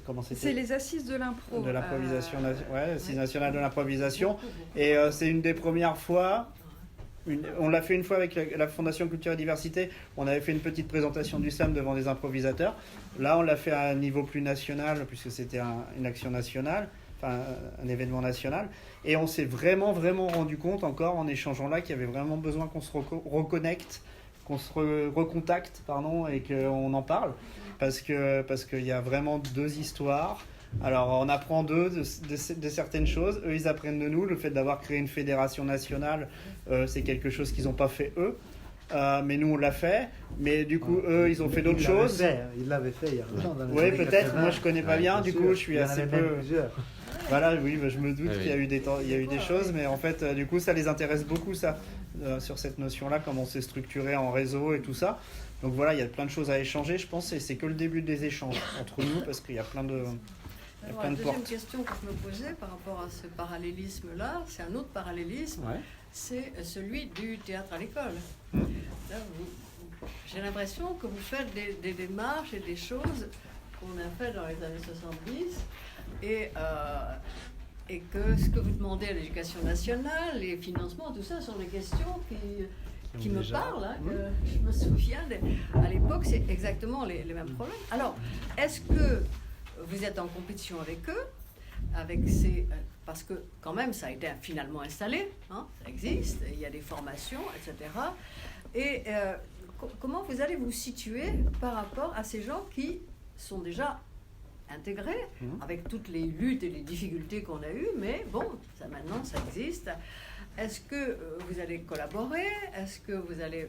comment c'était ? C'est les assises de l'impro. De l'improvisation, assises nationales de l'improvisation. Et c'est une des premières fois. On l'a fait une fois avec la Fondation Culture et Diversité. On avait fait une petite présentation du slam devant des improvisateurs. Là, on l'a fait à un niveau plus national, puisque c'était une action nationale, enfin un événement national. Et on s'est vraiment rendu compte, encore en échangeant là, qu'il y avait vraiment besoin qu'on se reconnecte, qu'on se recontacte, et qu'on en parle. Parce qu'il y a vraiment 2 histoires. Alors, on apprend d'eux de certaines choses. Eux, ils apprennent de nous. Le fait d'avoir créé une fédération nationale, c'est quelque chose qu'ils n'ont pas fait eux. Mais nous, on l'a fait. Mais du coup, eux, ils ont fait d'autres choses. Ils l'avaient fait il y a longtemps. Oui, peut-être. Moi, je ne connais pas bien. Du coup, je suis assez peu... Voilà, oui, je me doute qu'il y a eu des choses. Mais en fait, du coup, ça les intéresse beaucoup, ça, sur cette notion-là, comment c'est structuré en réseau et tout ça. Donc voilà, il y a plein de choses à échanger, je pense. Et c'est que le début des échanges entre nous, parce qu'il y a plein Il y a Alors, plein la de deuxième portes. question que je me posais par rapport à ce parallélisme-là, c'est un autre parallélisme, Ouais. c'est celui du théâtre à l'école. Mm. Là, j'ai l'impression que vous faites des démarches et des choses qu'on a fait dans les années 70 et que ce que vous demandez à l'éducation nationale, les financements, tout ça sont des questions qui me déjà- parlent, hein, que je me souviens, à l'époque, c'est exactement les mêmes problèmes. Alors, est-ce que vous êtes en compétition avec eux, parce que quand même, ça a été finalement installé, hein, ça existe, il y a des formations, etc. Et comment vous allez vous situer par rapport à ces gens qui sont déjà intégrés, avec toutes les luttes et les difficultés qu'on a eues, mais bon, ça maintenant, ça existe. Est-ce que vous allez collaborer? Est-ce que vous allez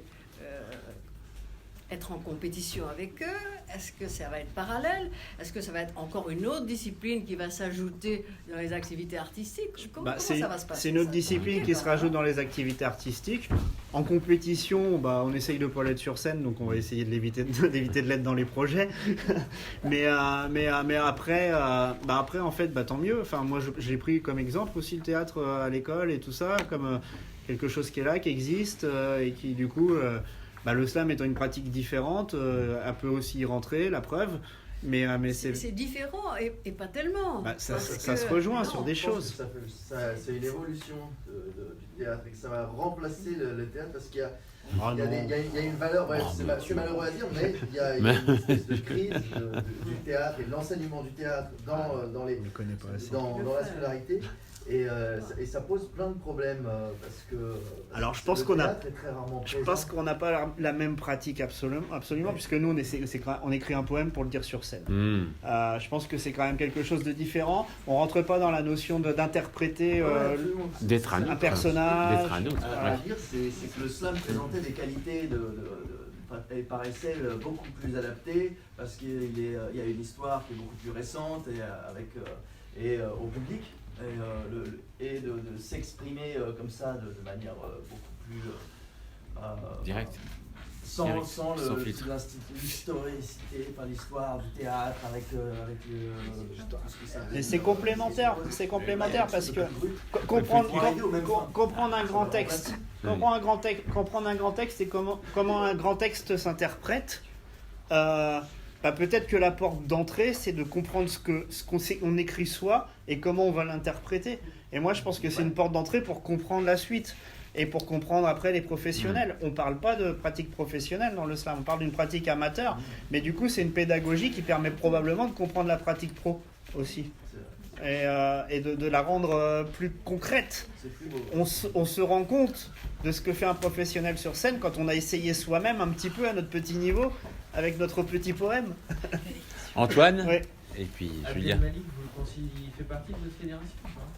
être en compétition avec eux? Est-ce que ça va être parallèle? Est-ce que ça va être encore une autre discipline qui va s'ajouter dans les activités artistiques? Comment ça va se passer? C'est une autre Ça, discipline qui se rajoute dans les activités artistiques. En compétition, on essaye de ne pas l'être sur scène, donc on va essayer d'éviter de l'être dans les projets. mais après, en fait, tant mieux. Enfin, moi, j'ai pris comme exemple aussi le théâtre à l'école et tout ça, comme quelque chose qui est là, qui existe, et qui, du coup... le slam étant une pratique différente, elle peut aussi y rentrer, la preuve. Mais c'est différent et pas tellement. Ça se rejoint sur des Je pense choses. que c'est une évolution du théâtre et que ça va remplacer le théâtre parce qu'il y a, il y a une valeur, c'est malheureux à dire, mais il y a une espèce de crise du théâtre et de l'enseignement du théâtre dans la scolarité. Et ça pose plein de problèmes parce que Alors je pense qu'on n'a pas la même pratique absolument puisque nous on écrit un poème pour le dire sur scène. Je pense que c'est quand même quelque chose de différent. On rentre pas dans la notion d'interpréter un personnage. À dire, c'est que le slam présentait des qualités elle paraissait beaucoup plus adaptée parce qu'il y a une histoire qui est beaucoup plus récente et au public. Et de s'exprimer comme ça de manière beaucoup plus direct, sans l'historicité, l'histoire du théâtre avec tout ce que ça mais c'est complémentaire parce que comprendre un grand texte, comprendre un grand texte et comment un grand texte s'interprète. Peut-être que la porte d'entrée, c'est de comprendre ce qu'on écrit soi et comment on va l'interpréter. Et moi, je pense que c'est une porte d'entrée pour comprendre la suite et pour comprendre après les professionnels. On ne parle pas de pratique professionnelle dans le slam, on parle d'une pratique amateur. Mais du coup, c'est une pédagogie qui permet probablement de comprendre la pratique pro aussi. Et de la rendre plus concrète. On se rend compte de ce que fait un professionnel sur scène quand on a essayé soi-même un petit peu à notre petit niveau avec notre petit poème. Antoine. Oui. Et puis Julien. Abdelmalik, vous le considérez, il fait partie de votre fédération?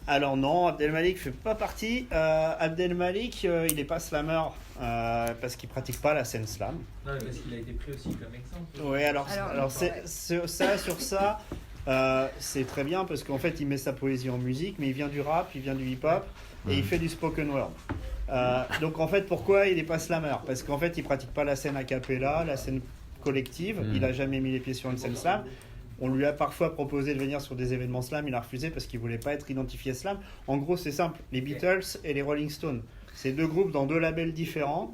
Alors non, Abdelmalik fait pas partie. Abdelmalik, il n'est pas slammer parce qu'il pratique pas la scène slam. Non, mais parce qu'il a été pris aussi comme exemple. Oui, alors sur ça, c'est très bien parce qu'en fait, il met sa poésie en musique, mais il vient du rap, il vient du hip-hop et il fait du spoken word. Donc en fait, pourquoi il n'est pas slammer? Parce qu'en fait, il pratique pas la scène a cappella, la scène collective. Il a jamais mis les pieds sur une scène slam. On lui a parfois proposé de venir sur des événements slam, il a refusé parce qu'il voulait pas être identifié slam. En gros, c'est simple, les Beatles et les Rolling Stones, c'est deux groupes dans deux labels différents.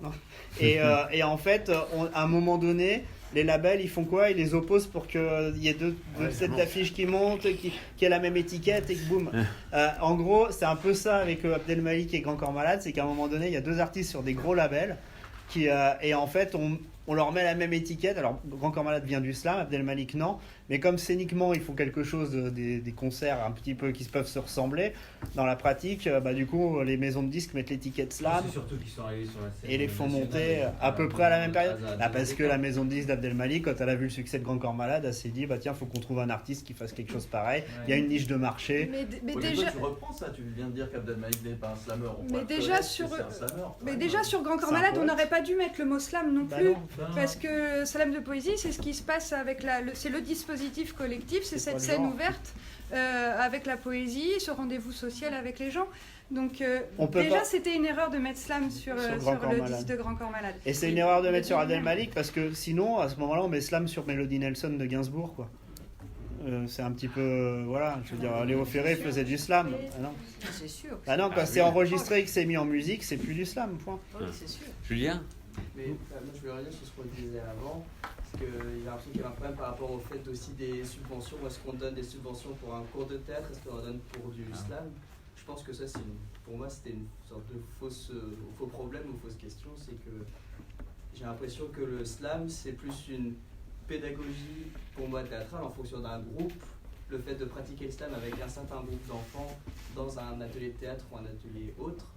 Et en fait, à un moment donné, les labels, ils font quoi? Ils les opposent pour qu'il y ait deux sets d'affiches qui montent, qui aient la même étiquette et que boum. En gros, c'est un peu ça avec Abdelmalik et Grand Corps Malade, c'est qu'à un moment donné, il y a deux artistes sur des gros labels et en fait, on leur met la même étiquette. Alors, Grand Corps Malade vient du slam, Abdelmalik non. Mais comme scéniquement, il faut quelque chose, des concerts un petit peu qui peuvent se ressembler, dans la pratique, du coup, les maisons de disques mettent l'étiquette slam. C'est surtout qu'ils sont arrivés sur la scène et les font monter à peu près à la même période. Parce que la maison de disques d'Abdelmalik, quand elle a vu le succès de Grand Corps Malade, elle s'est dit, tiens, faut qu'on trouve un artiste qui fasse quelque chose pareil. Il y a une niche de marché. Mais déjà... tu reprends ça, tu viens de dire qu'Abdelmalik n'est pas un slammer. Mais déjà sur Grand Corps Malade, on n'aurait pas dû mettre le mot slam non plus. Parce que slam de poésie, c'est ce qui se passe avec c'est le dispositif collectif, c'est cette scène ouverte avec la poésie, ce rendez-vous social avec les gens. Donc déjà c'était une erreur de mettre slam sur le disque de Grand Corps Malade. Et c'est une erreur de mettre sur Abdelmalik parce que sinon à ce moment-là on met slam sur Melody Nelson de Gainsbourg quoi. C'est un petit peu, voilà, je veux dire, Léo Ferré faisait du slam. Ah non. C'est sûr. Ah non, quand c'est enregistré et que c'est mis en musique, c'est plus du slam, point. Oui, c'est sûr. Julien? Mais moi je voulais revenir sur ce qu'on disait avant, parce qu'il y a l'impression qu'il y a un problème par rapport au fait aussi des subventions. Est-ce qu'on donne des subventions pour un cours de théâtre? Est-ce qu'on en donne pour du slam? Je pense que ça, pour moi, c'était une sorte de faux problème ou fausse question. C'est que j'ai l'impression que le slam, c'est plus une pédagogie, pour moi, théâtrale en fonction d'un groupe. Le fait de pratiquer le slam avec un certain groupe d'enfants dans un atelier de théâtre ou un atelier autre,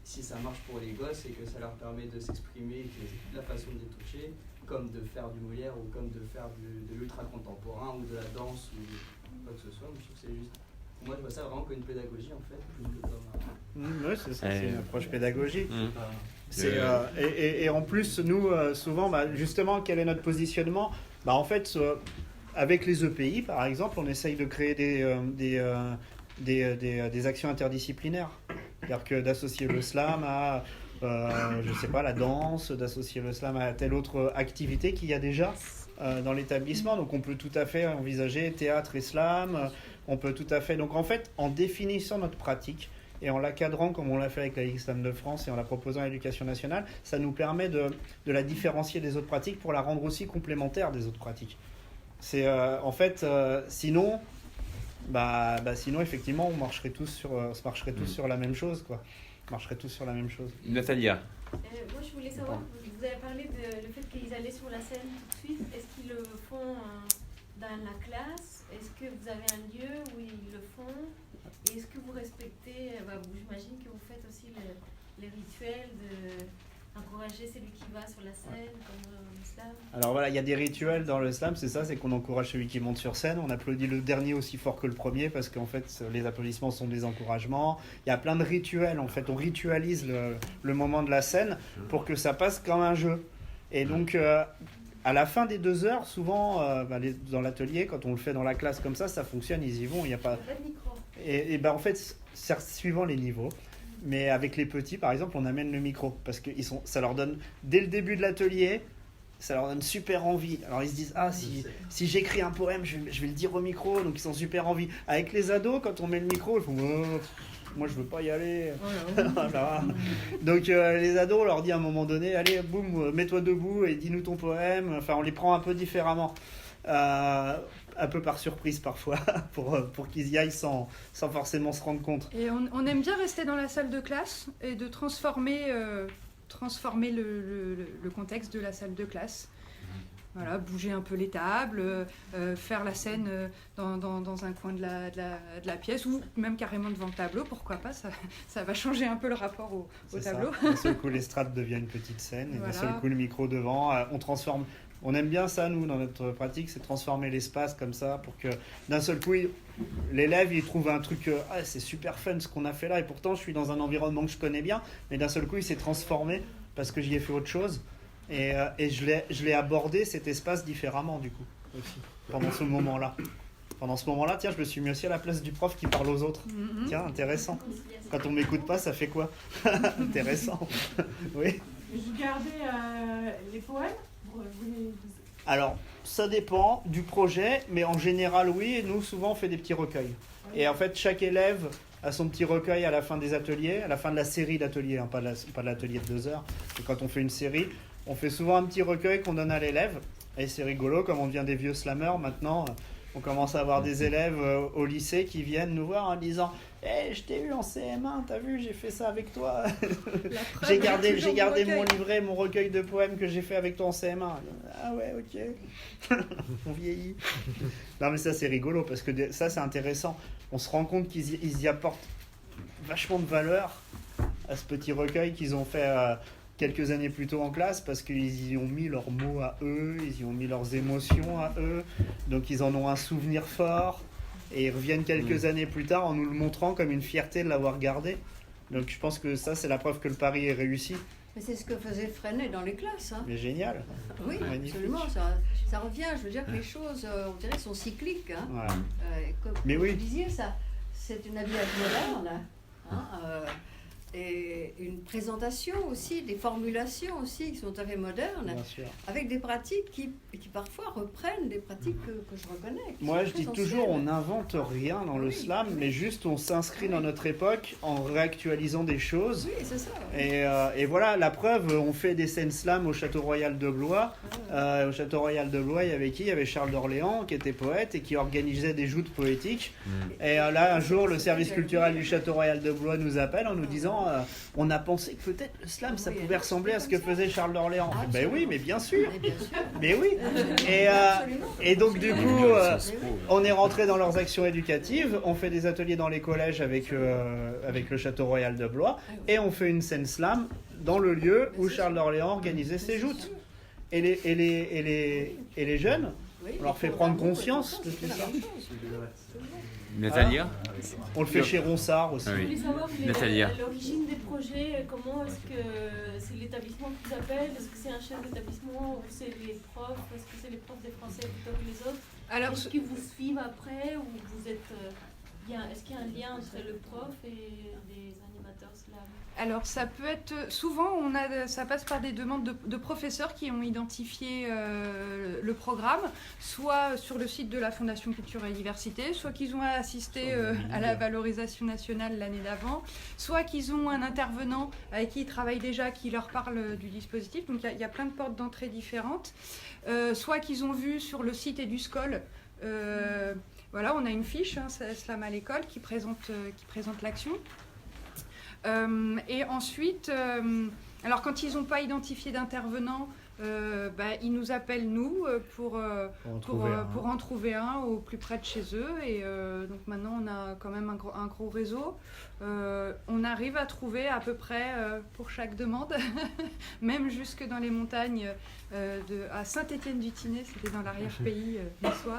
si ça marche pour les gosses et que ça leur permet de s'exprimer, la façon de les toucher, comme de faire du Molière ou comme de faire de l'ultra contemporain ou de la danse ou quoi que ce soit, je trouve que c'est juste. Moi, je vois ça vraiment comme une pédagogie en fait. Oui, c'est ça, c'est une approche pédagogique. Et en plus, nous, souvent, justement, quel est notre positionnement? En fait, avec les EPI, par exemple, on essaye de créer des actions interdisciplinaires. C'est-à-dire que d'associer le slam à, je sais pas, la danse, d'associer le slam à telle autre activité qu'il y a déjà dans l'établissement. Donc on peut tout à fait envisager théâtre et slam, on peut tout à fait... Donc en fait, en définissant notre pratique et en l'encadrant comme on l'a fait avec la Ligue Slam de France et en la proposant à l'Éducation nationale, ça nous permet de la différencier des autres pratiques pour la rendre aussi complémentaire des autres pratiques. C'est en fait, sinon effectivement on marcherait tous sur la même chose, quoi. On marcherait tous sur la même chose. Natalia. Moi je voulais savoir, vous avez parlé du fait qu'ils allaient sur la scène tout de suite. Est-ce qu'ils le font dans la classe? Est-ce que vous avez un lieu où ils le font? Et est-ce que vous respectez, j'imagine que vous faites aussi les rituels d'encourager celui qui va sur la scène, comme le slam? Alors voilà, il y a des rituels dans le slam, c'est qu'on encourage celui qui monte sur scène. On applaudit le dernier aussi fort que le premier parce qu'en fait, les applaudissements sont des encouragements. Il y a plein de rituels, en fait. On ritualise le moment de la scène pour que ça passe comme un jeu. Et donc, à la fin des 2 heures, souvent, dans l'atelier, quand on le fait dans la classe comme ça fonctionne, ils y vont. Il n'y a pas de micro. Et en fait, suivant les niveaux. Mais avec les petits, par exemple, on amène le micro parce que ça leur donne, dès le début de l'atelier, ça leur donne super envie. Alors ils se disent, si j'écris un poème, je vais le dire au micro, donc ils sont super envie. Avec les ados, quand on met le micro, ils font, moi je veux pas y aller. Voilà. Donc les ados, on leur dit à un moment donné, allez, boum, mets-toi debout et dis-nous ton poème. Enfin, on les prend un peu différemment. Un peu par surprise parfois, pour qu'ils y aillent sans forcément se rendre compte. Et on aime bien rester dans la salle de classe et de transformer le contexte de la salle de classe. Voilà, bouger un peu les tables, faire la scène dans un coin de la pièce ou même carrément devant le tableau, pourquoi pas, ça va changer un peu le rapport au tableau. D'un seul coup, l'estrade devient une petite scène et d'un seul coup, le micro devant, on transforme. On aime bien ça, nous, dans notre pratique, c'est transformer l'espace comme ça pour que d'un seul coup, l'élève, il trouve un truc, c'est super fun ce qu'on a fait là, et pourtant je suis dans un environnement que je connais bien, mais d'un seul coup, il s'est transformé parce que j'y ai fait autre chose. Et je l'ai abordé, cet espace, différemment, du coup, aussi, pendant ce moment-là. Pendant ce moment-là, tiens, je me suis mis aussi à la place du prof qui parle aux autres. Tiens, intéressant. Quand on m'écoute pas, ça fait quoi? Intéressant. Oui. Vous gardez les poèmes? Alors, ça dépend du projet, mais en général, oui. Et nous, souvent, on fait des petits recueils. Et en fait, chaque élève a son petit recueil à la fin des ateliers, à la fin de la série d'ateliers, pas de l'atelier de 2 heures. Et quand on fait une série, on fait souvent un petit recueil qu'on donne à l'élève. Et c'est rigolo, comme on devient des vieux slammers maintenant, on commence à avoir des élèves au lycée qui viennent nous voir en disant « Hey, je t'ai eu en CM1, t'as vu, j'ai fait ça avec toi. J'ai gardé mon livret, mon recueil de poèmes que j'ai fait avec toi en CM1. » Ah ouais, ok. On vieillit. Non mais ça c'est rigolo parce que ça c'est intéressant. On se rend compte qu'ils y apportent vachement de valeur à ce petit recueil qu'ils ont fait quelques années plus tôt en classe parce qu'ils y ont mis leurs mots à eux, ils y ont mis leurs émotions à eux, donc ils en ont un souvenir fort et ils reviennent quelques années plus tard en nous le montrant comme une fierté de l'avoir gardé. Donc je pense que ça c'est la preuve que le pari est réussi. Mais c'est ce que faisait Freinet dans les classes. Hein. Mais génial. Oui, magnifique. Absolument, ça revient, je veux dire que les choses, on dirait, sont cycliques. Hein. Ouais. Comme mais oui. vous disiez, ça, c'est une habitude moderne. Hein, et une présentation aussi, des formulations aussi qui sont tout à fait modernes, Bien sûr. avec des pratiques qui parfois reprennent des pratiques que je reconnais. qui Moi, sont je dis très toujours, on anciennes. n'invente rien dans le slam, mais juste on s'inscrit dans notre époque en réactualisant des choses. Oui, c'est ça. Et voilà, la preuve, on fait des scènes slam au Château Royal de Blois. Au Château Royal de Blois, il y avait qui ? Il y avait Charles d'Orléans, qui était poète et qui organisait des joutes poétiques. Et là, un jour, le service culturel du Château Royal de Blois nous appelle en nous disant on a pensé que peut-être le slam, ça pouvait ressembler à ce que faisait Charles d'Orléans. Ben oui, mais bien sûr. Mais oui. Et donc, du coup, on est rentré dans leurs actions éducatives. On fait des ateliers dans les collèges avec le Château Royal de Blois. Et on fait une scène slam dans le lieu où Charles d'Orléans organisait ses joutes. Et les jeunes, on leur fait prendre conscience de tout ça. Natalia ? On le fait chez Ronsard aussi. Je voulais savoir Natalia. l'origine des projets, comment est-ce que c'est l'établissement qui vous appelle? Est-ce que c'est un chef d'établissement ou c'est les profs? Est-ce que c'est les profs des Français plutôt que les autres? Alors, est-ce qu'ils vous suivent après ou vous êtes... est-ce qu'il y a un lien entre le prof et les animateurs slam? Alors ça peut être souvent ça passe par des demandes de professeurs qui ont identifié le programme, soit sur le site de la Fondation Culture et Diversité, soit qu'ils ont assisté à la valorisation nationale l'année d'avant, soit qu'ils ont un intervenant avec qui ils travaillent déjà qui leur parle du dispositif. Donc il y a plein de portes d'entrée différentes, soit qu'ils ont vu sur le site EduScol. Voilà, on a une fiche, Slam à l'école, qui présente l'action. Et ensuite, alors quand ils n'ont pas identifié d'intervenant, ils nous appellent nous pour en trouver un au plus près de chez eux. Et donc maintenant, on a quand même un gros réseau. On arrive à trouver à peu près pour chaque demande, même jusque dans les montagnes à Saint-Étienne-du-Tinée, c'était dans l'arrière-pays niçois.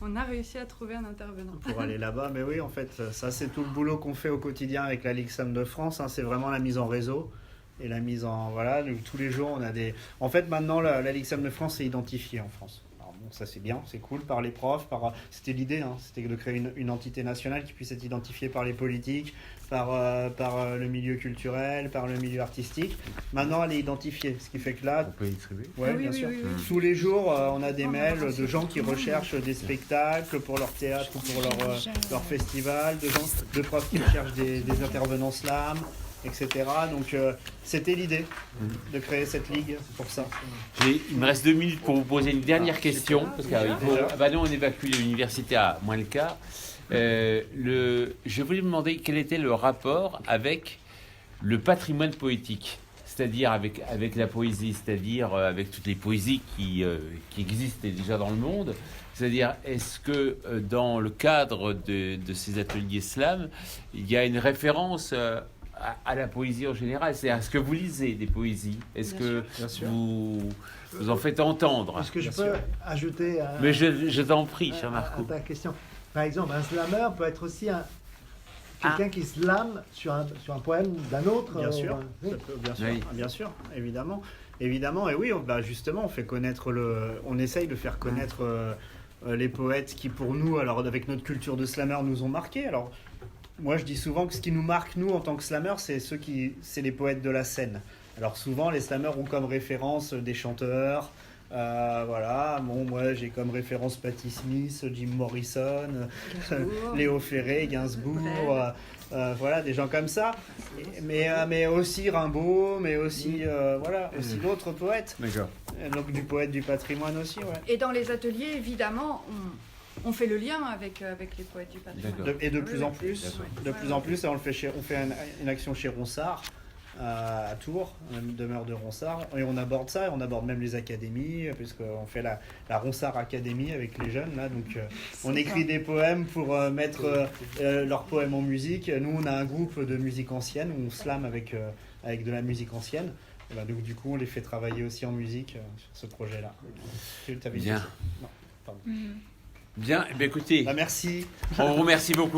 On a réussi à trouver un intervenant. Pour aller là-bas, mais oui, en fait, ça c'est tout le boulot qu'on fait au quotidien avec la Ligue Slam de France. C'est vraiment la mise en réseau et la mise en... Voilà, tous les jours, on a des... En fait, maintenant, la Ligue Slam de France est identifiée en France. Alors bon, ça c'est bien, c'est cool, par les profs, c'était l'idée, c'était de créer une entité nationale qui puisse être identifiée par les politiques, par le milieu culturel, par le milieu artistique. Maintenant, elle est identifiée, ce qui fait que là... On peut y distribuer. Oui, bien sûr. Tous les jours, on a des mails de gens qui recherchent des spectacles pour leur théâtre ou pour leur festival, de profs qui cherchent des intervenants slam, etc. Donc, c'était l'idée de créer cette ligue pour ça. Il me reste 2 minutes pour vous poser une dernière question, parce que nous, on évacue l'université à moins le quart. Je voulais me demander quel était le rapport avec le patrimoine poétique, c'est-à-dire avec la poésie, c'est-à-dire avec toutes les poésies qui existent déjà dans le monde. C'est-à-dire, est-ce que dans le cadre de ces ateliers slam, il y a une référence à la poésie en général? C'est-à-dire, est-ce que vous lisez des poésies? Est-ce que vous en faites entendre? Est-ce que je peux ajouter Mais je t'en prie, cher Marco. à ta question. Par exemple, un slammer peut être aussi quelqu'un qui slame sur un poème d'un autre. Bien sûr, bien sûr, évidemment. Et oui, justement, on fait connaître on essaye de faire connaître les poètes qui, pour nous, alors avec notre culture de slammer, nous ont marqués. Alors, moi, je dis souvent que ce qui nous marque, nous, en tant que slammer, c'est les poètes de la scène. Alors, souvent, les slammers ont comme référence des chanteurs. Voilà, moi j'ai comme référence Patti Smith, Jim Morrison, Léo Ferré, Gainsbourg, voilà, des gens comme ça. Mais aussi Rimbaud, mais aussi aussi d'autres poètes. D'accord. Donc du poète du patrimoine aussi, ouais. Et dans les ateliers, évidemment, on fait le lien avec les poètes du patrimoine. Et de plus en plus, on fait une action chez Ronsard. À Tours, une demeure de Ronsard, et on aborde ça, et on aborde même les académies, puisqu'on fait la Ronsard Académie avec les jeunes, là, donc on écrit des poèmes pour mettre leurs poèmes en musique. Nous, on a un groupe de musique ancienne, où on slame avec de la musique ancienne, et donc du coup, on les fait travailler aussi en musique sur ce projet-là. Bien. Non, pardon. Bien, écoutez. Merci. On vous remercie beaucoup.